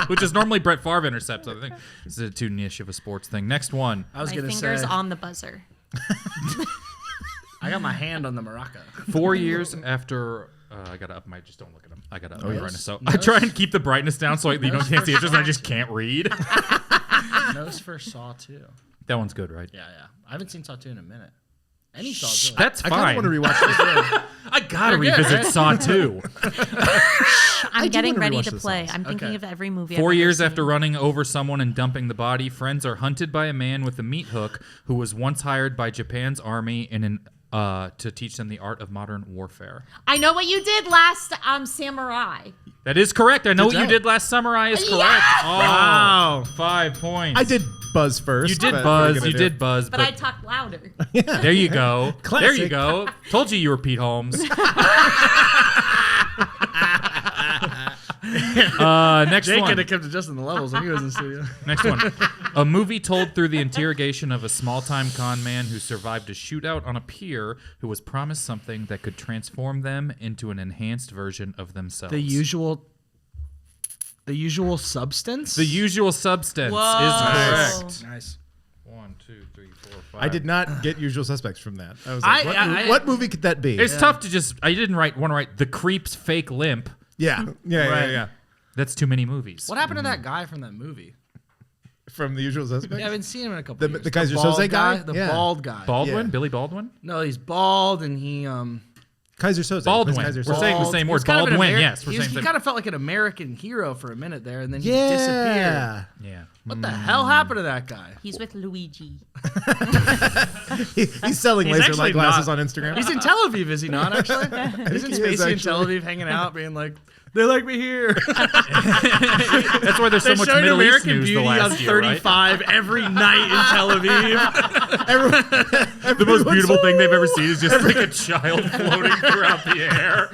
Which is normally Brett Favre intercepts. I think this is too niche of a sports thing. Next one. I was My going to fingers say, on the buzzer. I got my hand on the maraca. 4 years after. I gotta up my. Just don't look at them. I gotta up my yes. brightness. So I try and keep the brightness down so you can't see it. Just I just can't read. Nose for Saw 2. That one's good, right? Yeah. I haven't seen Saw 2 in a minute. Any Saw 2. That's I fine. kind of want to rewatch this. I gotta They're good, revisit right? Saw 2. I'm getting wanna ready rewatch to this play. also. I'm thinking Okay. of every movie. 4 I've years ever after seen. running over someone and dumping the body, friends are hunted by a man with a meat hook who was once hired by Japan's army to teach them the art of modern warfare. I know what you did last Samurai. That is correct. I know what you job. did last Samurai is correct. Yeah! Oh, Wow. 5 points. I did buzz first. You did but what are buzz. gonna You do? did buzz. But I talked louder. There you go. There you Classic. go. Told you were Pete Holmes. Next Jake one. could have kept adjusting the levels when he was in the studio. Next one. A movie told through the interrogation of a small-time con man who survived a shootout on a pier who was promised something that could transform them into an enhanced version of themselves. The usual substance? The Usual Substance Whoa. is correct. Nice. 1, 2, 3, 4, 5. I did not get Usual Suspects from that. I was like, I- what movie could that be? It's tough to just. I didn't want to write The Creep's Fake Limp. Yeah. Right. Yeah. That's too many movies. What happened to that guy from that movie? From The Usual Suspects? Yeah, I haven't seen him in a couple The years. Kaiser bald Soze guy? The Yeah. bald guy. Baldwin? Yeah. Billy Baldwin? No, he's bald and he Kaiser Soze. Baldwin. Kaiser We're Soze. saying the same He word. was kind of an Baldwin, Ameri- yes. We're he saying he the kind of felt like an American hero for a minute there, and then he Yeah. disappeared. Yeah. What the hell happened to that guy? He's with Luigi. He's selling He's laser actually light glasses not. on Instagram. He's in Tel Aviv, is he not, actually? He's in he is, Spacey in Tel actually. Aviv hanging out, being like, they like me here. That's why there's so They're much showing Middle East American news the Beauty on last year, right? 35 every night in Tel Aviv. The most beautiful thing they've ever seen is just like a child floating throughout the air.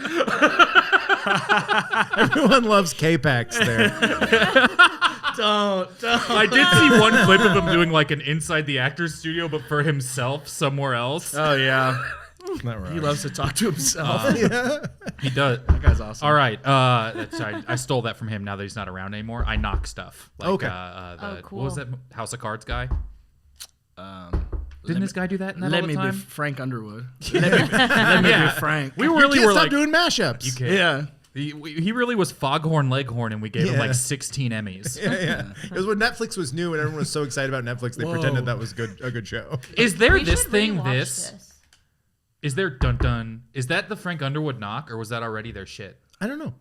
Everyone loves K-Pax there. Don't. I did see one clip of him doing like an inside the actor's studio, but for himself somewhere else. Oh, yeah. Not right. He loves to talk to himself. He does. That guy's awesome. All right. Sorry, I stole that from him now that he's not around anymore. I knock stuff. Like, Okay. What was that House of Cards guy? Um, Didn't this guy do that in that let all me the be time? Frank Underwood. Let me be Frank. We You really can't were stop like, doing mashups. you can't. Yeah. He really was Foghorn Leghorn, and we gave him Yeah. like 16 Emmys. Yeah. It was when Netflix was new and everyone was so excited about Netflix they pretended that was a good show. Is there We this should thing? rewatch This is there? Dun dun. Is that the Frank Underwood knock, or was that already their shit? I don't know.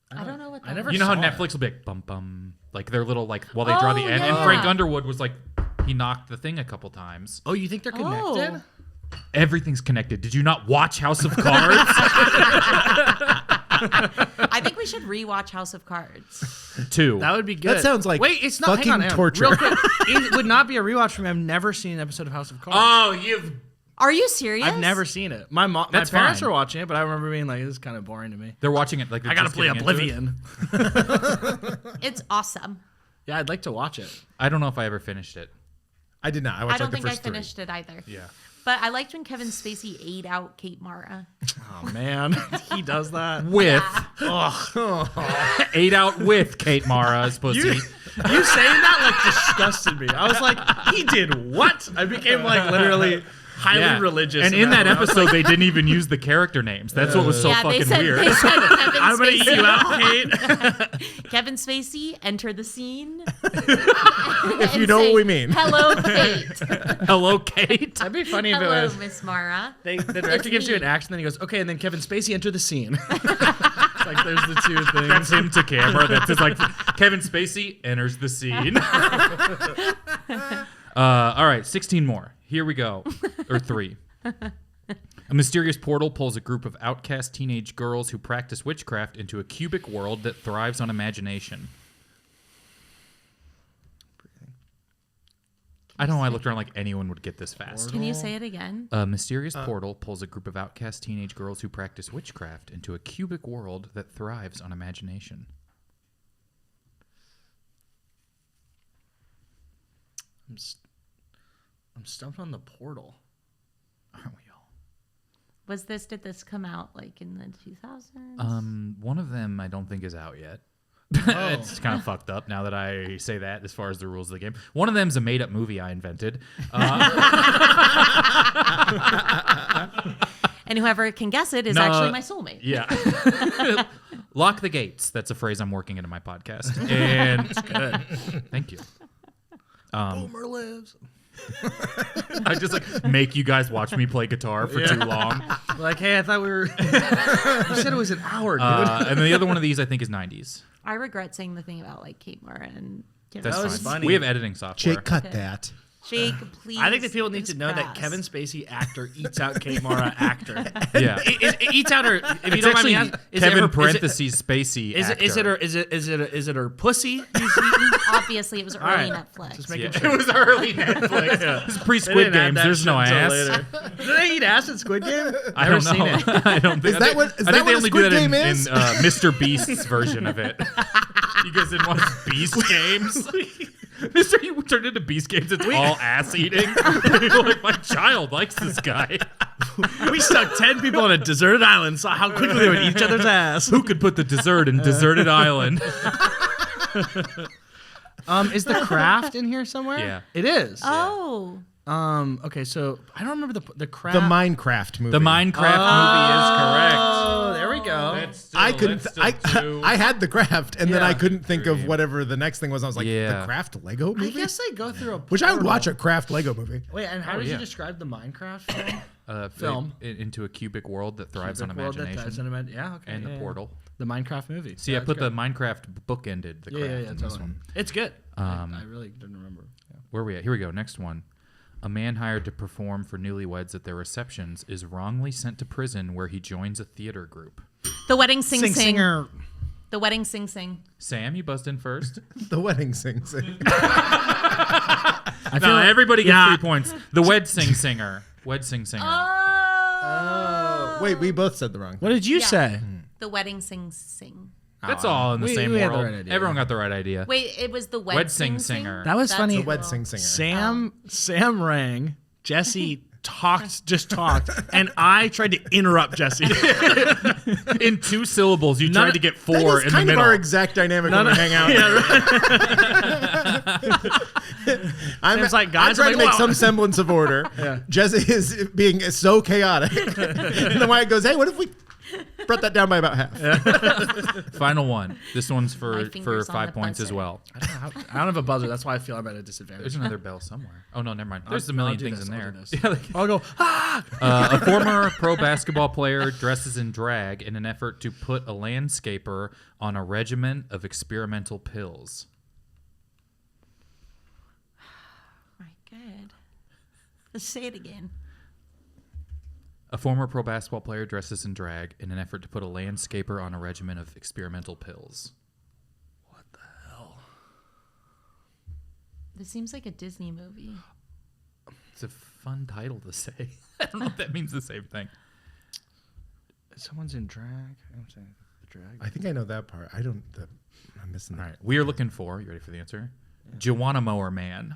I don't know what that I never is. You know how saw Netflix will be like bum bum, like their little like while they draw the Oh, end, and yeah. Frank Underwood was like he knocked the thing a couple times. Oh, you think they're connected? Everything's connected. Did you not watch House of Cards? I think we should rewatch House of Cards. 2. That would be good. That sounds like Wait, it's not fucking hang on, torture. Real quick, it would not be a rewatch for me. I've never seen an episode of House of Cards. Oh, you've... Are you serious? I've never seen it. My That's parents fine. were watching it, but I remember being like, "This is kind of boring to me." They're watching it like they're I gotta just play getting into it. Oblivion. It's awesome. Yeah, I'd like to watch it. I don't know if I ever finished it. I did not. I watched I don't like the think I first 3. finished it either. Yeah. But I liked when Kevin Spacey ate out Kate Mara. Oh man, he does that. With 8 out with Kate Mara's pussy. You saying that like disgusted me. I was like, he did what? I became like literally highly religious. And in that I was episode, they didn't even use the character names. That's what was so yeah, fucking they said, weird. They said Kevin I'm gonna eat Spacey. you out, Kate. Kevin Spacey, enter the scene. If you know what we mean. Hello, Kate. Hello, Kate. That'd be funny if it Hello, was. Miss Mara. The director It's gives you me. an action, then he goes, "Okay," and then Kevin Spacey enter the scene. It's like there's the two things. That's him to camera. That's just like Kevin Spacey enters the scene. All right, 16 more. Here we go. Or 3. A mysterious portal pulls a group of outcast teenage girls who practice witchcraft into a cubic world that thrives on imagination. I don't know. I looked around like anyone would get this fast. Can you say it again? A mysterious portal pulls a group of outcast teenage girls who practice witchcraft into a cubic world that thrives on imagination. I'm stumped on the portal. Aren't we all? Did this come out like in the 2000s? One of them I don't think is out yet. It's kind of fucked up now that I say that as far as the rules of the game. One of them's a made-up movie I invented. And whoever can guess it is actually my soulmate. Yeah. Lock the gates. That's a phrase I'm working into my podcast. And Good. thank you. Boomer lives. I just like make you guys watch me play guitar for too long. Like, hey, I thought we were. You said it was an hour, dude. And then the other one of these I think is 90s. I regret saying the thing about like Kate Mara and That's That was fine. funny. We have editing software. Jake, cut Okay. that. Jake, please. I think that people need it's to know that crass. Kevin Spacey, actor, eats out Kate Mara, actor. Yeah. It eats out her. If you It's don't mind me actually asking, is it Kevin her- parentheses Spacey. Is it actor. her? Is it her pussy? He's eating? Obviously, it was early right. Netflix. Just making Yeah. sure. It was early Netflix. This is They pre-Squid didn't add Games. that There's no shit until ass. later. Do they eat ass in Squid Game? I Never don't know. seen it. I don't think. Is that what- is I that think they what a only Squid do that Game in is? Mr. Beast's version of it. You guys didn't watch Beast Games? Mr. You turned into Beast Games. It's all ass eating. You're like, my child likes this guy. We stuck 10 people on a deserted island, saw how quickly they would eat each other's ass. Who could put the dessert in Deserted Island? Is the craft in here somewhere? Yeah. It is. Oh, Okay, so I don't remember the craft. The Minecraft movie. The Minecraft movie is correct. Oh, there we go. I couldn't. I had the craft, and then Yeah. I couldn't think of whatever the next thing was. I was like, Yeah. the Craft Lego I movie, guess they go through a. which I would portal. watch a Craft Lego movie. Wait, and how Oh, did yeah. you describe the Minecraft film? Film. Into a cubic world that thrives on Cubic world that imagination. thrives on yeah, okay. And yeah, the yeah. portal. The Minecraft movie. See, Yeah, I put it's the good. Minecraft bookended the craft Yeah, in this totally. one. It's good. I really didn't remember. Yeah. Where are we at? Here we go. Next one. A man hired to perform for newlyweds at their receptions is wrongly sent to prison where he joins a theater group. the wedding sing sing. Singer. The wedding sing sing. Sam, you buzzed in first. The wedding sing. No, everybody gets yeah. 3 points. The wed sing singer. Wed sing singer. Oh. Wait, we both said the wrong. What did you Yeah. say? The wedding sing sing. That's all in the same we had the world. right idea. Everyone got the right idea. Wait, it was the Wed sing singer. That was That's funny. The cool. wed sing singer. Sam rang. Jessy just talked, and I tried to interrupt Jessy. In 2 syllables, you None tried of- to get That 4 is in the kind of middle. our exact dynamic when we hang out. I'm Sam's like, guys, trying I'm to like, make wow. some semblance of order. Jesse is being so chaotic. And then Wyatt goes, hey, what if we brought that down by about half? Final one. This one's My for fingers on 5 the points as buzzer. well. I don't have a buzzer. That's why I feel I'm at a disadvantage. There's another bell somewhere. Oh, no, never mind. There's a I'll million do things this, in I'll there. do this. Yeah, like, I'll go. a former pro basketball player dresses in drag in an effort to put a landscaper on a regimen of experimental pills. My God. Let's say it again. A former pro basketball player dresses in drag in an effort to put a landscaper on a regimen of experimental pills. This seems like a Disney movie. It's a fun title to say. I don't know if that means the same thing. Someone's in drag. I'm saying the drag. I think I know that part. I'm missing All that. right. We are looking for, you ready for the answer? Joanna Mower Man.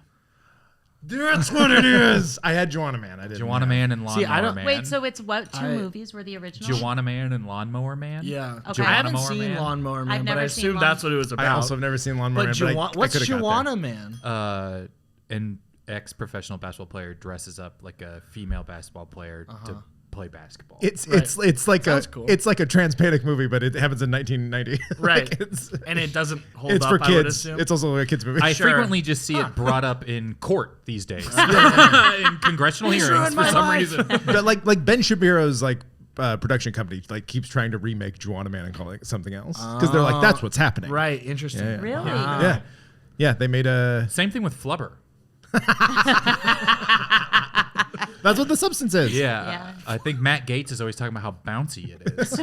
That's what it is. I had Joanna Man. I didn't. Joanna Man and Lawnmower See, I don't- Man. Wait, so it's what? Two I- movies were the original? Joanna Man and Lawnmower Man? Yeah. Okay. I haven't Joanna seen Man? Lawnmower Man, I've but I never seen assume that's what it was about. I also have never seen Lawnmower but Man. what's I could've got there. Joanna Man? An ex-professional basketball player dresses up like a female basketball player to play basketball. It's Right. it's like Sounds cool. it's like a Trans-Panic movie, but it happens in 1990. Right. Like, it's And it doesn't hold it's up, for I would kids. assume. It's also a kids movie. I Sure. frequently just see it brought up in court these days. In congressional hearings ruined for my some life. reason. But like Ben Shapiro's production company keeps trying to remake Joanna Man and calling it something else because they're like, that's what's happening. Right. Interesting. Yeah, yeah. Really? Wow. Yeah. They made a. Same thing with Flubber. That's what the substance is. Yeah. I think Matt Gaetz is always talking about how bouncy it is.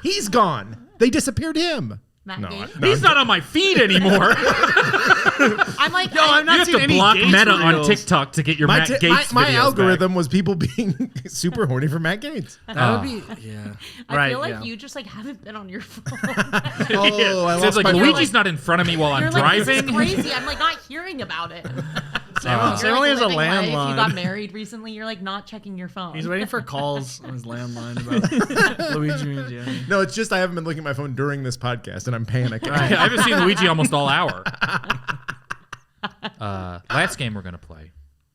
He's gone. They disappeared him. Matt No, Gaetz? He's not on my feed anymore. I'm like, Yo, I'm You not have seeing to any block Gaetz Meta on reels. TikTok to get your My Matt Gaetz my videos algorithm back. was people being super horny for Matt Gaetz. That would be. Yeah. I right. feel like yeah. you just haven't been on your phone. Oh, I So it's lost like my Luigi's not in front of me while I'm You're like, this is driving. crazy. I'm like not hearing about it. Sam You're, only has a living life. landline. You got married recently. You're like not checking your phone. He's waiting for calls on his landline about Luigi and Jenny. No, it's just I haven't been looking at my phone during this podcast, and I'm panicking. I haven't seen Luigi almost all hour. Last game we're gonna play.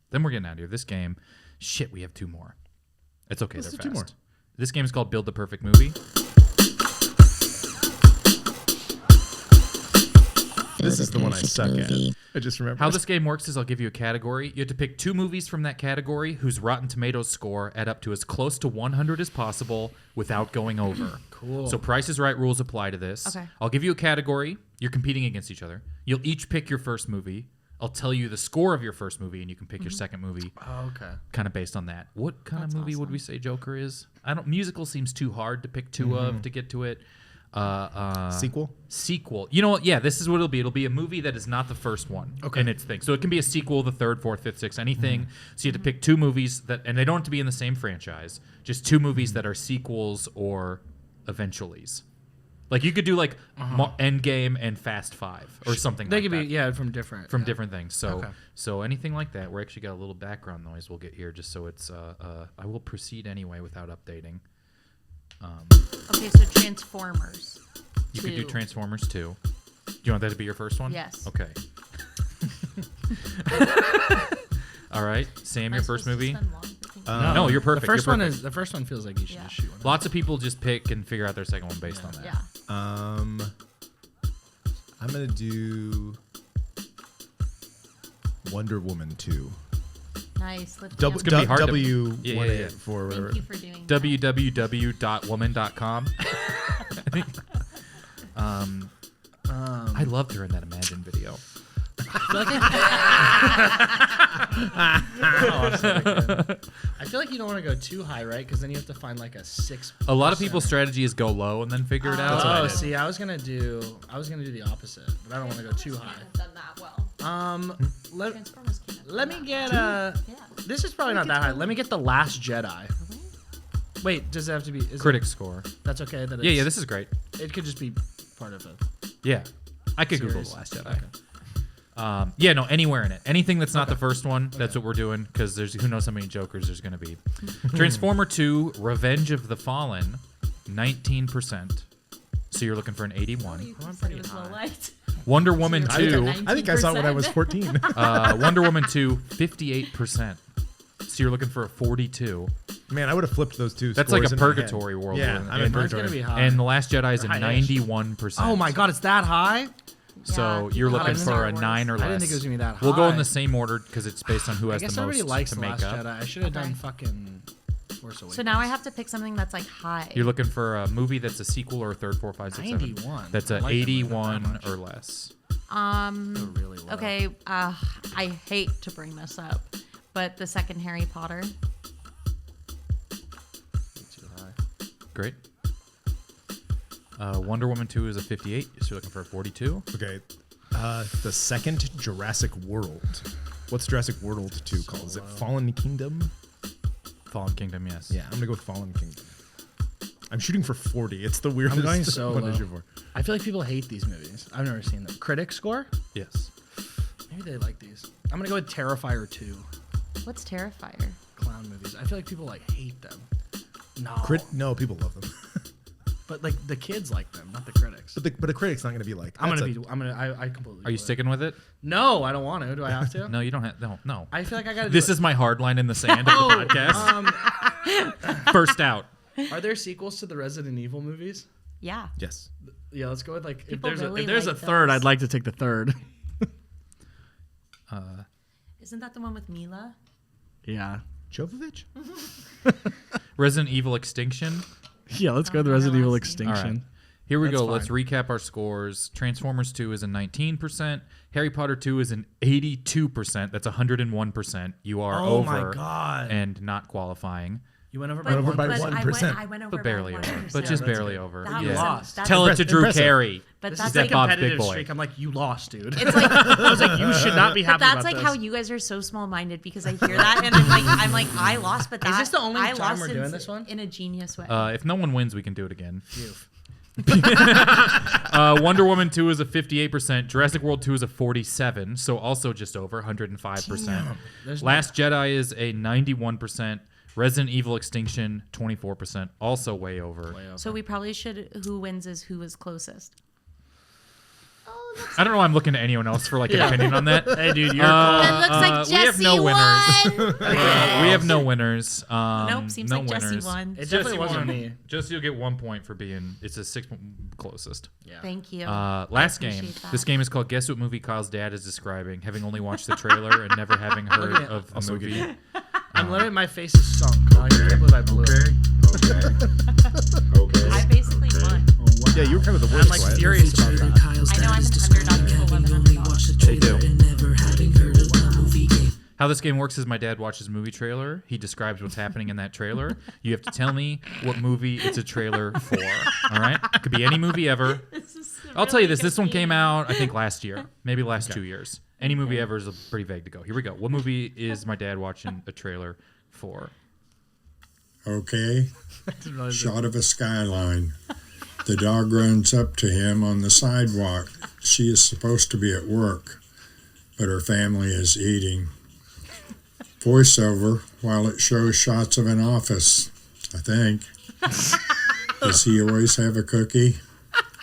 Then we're getting out of here. This game, shit, we have two more. It's okay. Let's They're do two fast. more. This game is called Build the Perfect Movie. This is the one I suck at. I just remember. How this game works is I'll give you a category. You have to pick two movies from that category whose Rotten Tomatoes score add up to as close to 100 as possible without going over. Cool. So Price is Right rules apply to this. Okay. I'll give you a category. You're competing against each other. You'll each pick your first movie. I'll tell you the score of your first movie, and you can pick your second movie, Oh, okay. kind of based on that. What kind of That's movie would awesome. we say Joker is? Musical seems too hard to pick two of to get to it. sequel? Sequel. You know what? Yeah, this is what it'll be. It'll be a movie that is not the first one in its thing. So it can be a sequel, the third, fourth, fifth, sixth, anything. So you have to pick two movies and they don't have to be in the same franchise. Just two movies that are sequels or eventualies. Like you could do like Endgame and Fast Five or something They like could that. be from different. From different things. So Okay. so anything like that. We're actually got a little background noise we'll get here just so it's I will proceed anyway without updating. Okay, so Transformers. You could do Two. Transformers 2. Do you want that to be your first one? Yes. Okay. All right, Sam, Am I your first supposed to movie. spend long thinking? No, you're perfect. The first You're one perfect. is the first one feels like you should Yeah. just shoot one. Lots of people just pick and figure out their second one based on that. Yeah. I'm gonna do Wonder Woman 2. Nice. Lift Double It's gonna be hard to- W Yeah, what yeah, is yeah. it for whatever. Thank you for doing www.woman.com. I loved her in that Imagine video. I feel like you don't want to go too high, right? Because then you have to find like a 6. A lot of people's strategy is go low and then figure it out. Oh, see, I was gonna do the opposite, but I don't want to go too high. Done that well. Let Transformers came out. let me get Yeah. This is probably not that high. Let me get The Last Jedi. Wait, does it have to be? Is Critic score. That's okay. That Yeah, it's, yeah, this is great. It could just be part of it. Yeah. I could Google Series. The Last Jedi. Yeah, no, anywhere in it. Anything that's not the first one, that's what we're doing, because there's who knows how many Jokers there's going to be. Transformer 2, Revenge of the Fallen, 19%. So you're looking for an 81. You said it was low light. Wonder Woman So you're 2, looking at I think I saw it when I was 14. Wonder Woman 2, 58%. So you're looking for a 42. Man, I would have flipped those two. That's like scores a in my head. purgatory world. Yeah, we're in. I'm in And- Mine's purgatory. gonna be high. And The Last Jedi is a High-ish. 91%. Oh my god, it's that high? So Yeah, you're people looking love for Star a Wars. 9 or less. I didn't think it was gonna be that We'll go in high. the same order because it's based on who I has guess the everybody most likes to The make Last up. Jedi. I should have Okay. done fucking Force Awakens. So now I have to pick something that's like high. You're looking for a movie that's a sequel or a third, 4, 5, 6, 7. 91. That's I a like that movie that 81 much. or less. Really low. Okay, I hate to bring this up, but the second Harry Potter. Great. Wonder Woman 2 is a 58. So you're looking for a 42. Okay. The second Jurassic World. What's Jurassic World 2 called? Is it Fallen Kingdom? Fallen Kingdom, yes. Yeah, I'm going to go with Fallen Kingdom. I'm shooting for 40. It's the weirdest I'm going so one to low. shoot for. I feel like people hate these movies. I've never seen them. Critic score? Yes. Maybe they like these. I'm gonna go with Terrifier 2. What's Terrifier? Clown movies. I feel like people like hate them. No. No, people love them. But like the kids like them, not the critics. but a critic's not going to be like. I completely. Are you sticking with it? No, I don't want to. Do I have to? No, you don't have. No. I feel like I gotta. This do is my hard line in the sand of the podcast. First out. Are there sequels to the Resident Evil movies? Yeah. Yes. Yeah, let's go with like People if really there's like a third, those. I'd like to take the third. Isn't that the one with Mila? Yeah. Jovovich? Resident Evil Extinction. Yeah, let's go with never Resident Evil last seen. All Extinction. right. Here we That's go. fine. Let's recap our scores. Transformers 2 is a 19%. Harry Potter 2 is an 82%. That's 101%. You are Oh over my God. and not qualifying. You went over Went over by 1%. I went over But barely by over. 1%. But just that's barely good. over. That Yeah. was lost. that's Tell it to Drew Impressive. Carey. But This that's is that like Bob's big competitive boy. streak. I'm like, you lost, dude. It's like I was like, you should not be happy But that's about like this. how you guys are so small-minded because I hear that and I'm like I lost, but that this the only I time lost we're in, doing this one? in a genius way. If no one wins, we can do it again. Phew. Wonder Woman 2 is a 58%. Jurassic World 2 is a 47%, so also just over 105%. Last Jedi is a 91%. Resident Evil Extinction 24%, also way over. So we probably should. Who wins is who is closest. I don't know why I'm looking to anyone else for like an opinion on that. Hey, dude, you're It looks like we have Jessy no winners. won. We have no winners. Nope, seems no like Jessy winners. won. It definitely wasn't won. me. Jesse will get 1 point for being. It's a 6 closest. Thank you. Last game. appreciate that. This game is called Guess What Movie Kyle's Dad is Describing, having only watched the trailer and never having heard Okay. of the movie. I'm literally, my face is sunk. I can't believe I blew it. I basically won. Yeah, you were kind of the I'm worst. like Wyatt. furious about that. Kyle's I know dad I'm is an underdog. describing People love having an only underdog. watched the They trailer do. and never having heard of the movie game. How this game works is my dad watches a movie trailer. He describes what's happening in that trailer. You have to tell me what movie it's a trailer for. All right? It could be any movie ever. I'll tell you this. This one came out, I think, last year. Maybe last 2 years. Any movie ever is pretty vague to go. Here we go. What movie is my dad watching a trailer for? Okay. Shot of a skyline. The dog runs up to him on the sidewalk. She is supposed to be at work, but her family is eating. Voiceover while it shows shots of an office, I think. Does he always have a cookie?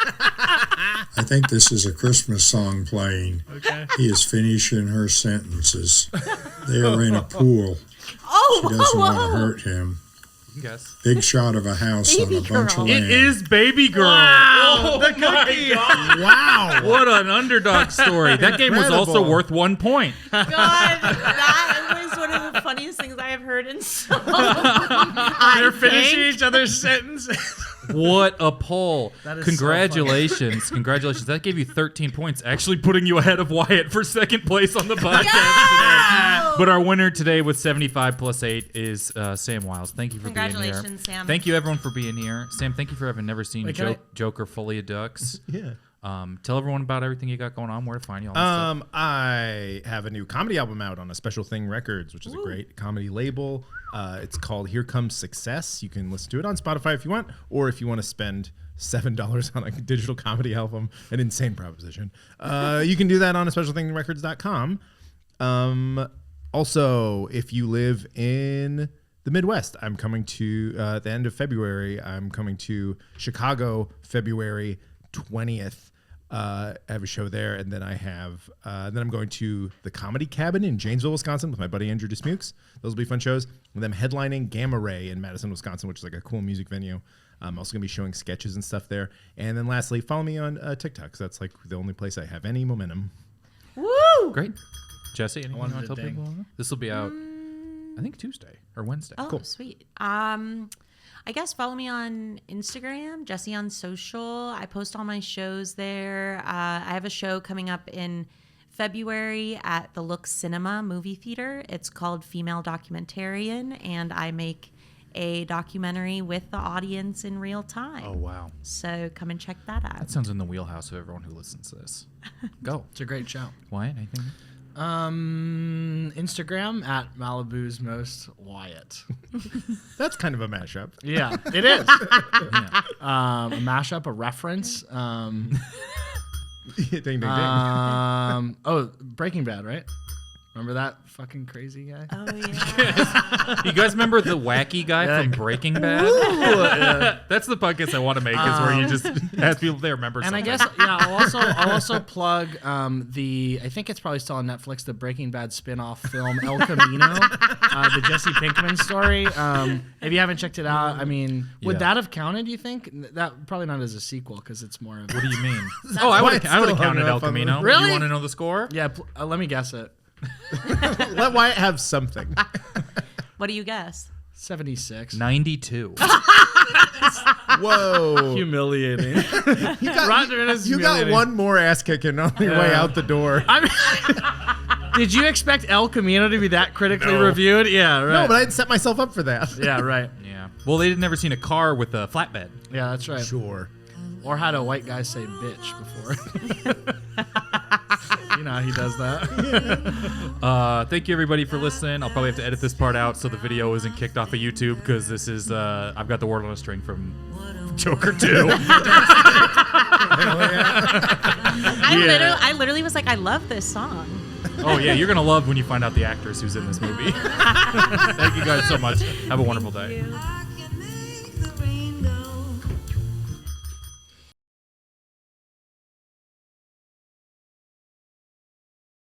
I think this is a Christmas song playing. Okay. He is finishing her sentences. They are in a pool. Oh, She doesn't want to hurt him. You can guess. Big shot of a house on a Baby bunch girl. of land. It is Baby Girl. Wow, the cookie. Wow. What an underdog story. That game was also Incredible. worth 1 point. God, that was one of the funniest things I have heard in so long. They're finishing each other's sentences. What a poll. That is so Congratulations. Congratulations. That gave you 13 points, actually putting you ahead of Wyatt for second place on the podcast today. But our winner today with 75 plus 8 is Sam Wiles. Thank you for being here. Congratulations, Sam. Thank you, everyone, for being here. Sam, thank you for having never seen Wait, can I- Joker Folie Ducks. Yeah. Tell everyone about everything you got going on, where to find you, all that stuff. I have a new comedy album out on a Special Thing Records, which is a great comedy label. It's called Here Comes Success. You can listen to it on Spotify if you want, or if you want to spend $7 on a digital comedy album, an insane proposition. You can do that on specialthingrecords.com. Also, if you live in the Midwest, I'm coming to at the end of February. I'm coming to Chicago, February 20th. I have a show there, and then I have then I'm going to the Comedy Cabin in Janesville, Wisconsin, with my buddy Andrew Dismukes. Those will be fun shows. And then I'm headlining Gamma Ray in Madison, Wisconsin, which is like a cool music venue. I'm also going to be showing sketches and stuff there. And then lastly, follow me on TikTok, 'cause that's like the only place I have any momentum. Woo! Great. Jesse, anything you wanted want to to tell people? ding. This will be out, I think, Tuesday or Wednesday. Oh, sweet. I guess follow me on Instagram, Jessy on social. I post all my shows there. I have a show coming up in February at the Look Cinema movie theater. It's called Female Documentarian, and I make a documentary with the audience in real time. Oh, wow. So come and check that out. That sounds in the wheelhouse of everyone who listens to this. Go. It's a great show. Wyatt, anything? Instagram at Malibu's Most Wyatt. That's kind of a mashup. Yeah, it is. Yeah. A mashup, a reference. Ding, ding, ding. Oh, Breaking Bad, right? Remember that fucking crazy guy? Oh yeah. You guys remember the wacky guy from Breaking Bad? That's the podcast I want to make, is where you just ask people if they remember And something. I guess, yeah, I'll also plug I think it's probably still on Netflix, the Breaking Bad spin-off film El Camino, the Jesse Pinkman story. If you haven't checked it out, I mean, would Yeah. that have counted, do you think? That probably not as a sequel, because it's more of... What do you mean? I would have still counted hung El up on the- Camino. Really? You want to know the score? Yeah, let me guess it. Let Wyatt have something. What do you guess? 76. 92. Whoa. Humiliating. You got, Roger, it is you got humiliating. one more ass kicking on your way out the door. Did you expect El Camino to be that critically reviewed? Yeah, right. No, but I didn't set myself up for that. Yeah, right. Yeah. Well, they'd never seen a car with a flatbed. Yeah, that's right. Sure. Or had a white guy say bitch before. You know how he does that. Thank you, everybody, for listening. I'll probably have to edit this part out so the video isn't kicked off of YouTube, because this is, I've got the word on a string from Joker 2. I literally was like, I love this song. Oh, yeah, you're going to love when you find out the actress who's in this movie. Thank you guys so much. Have a wonderful day. Thank you.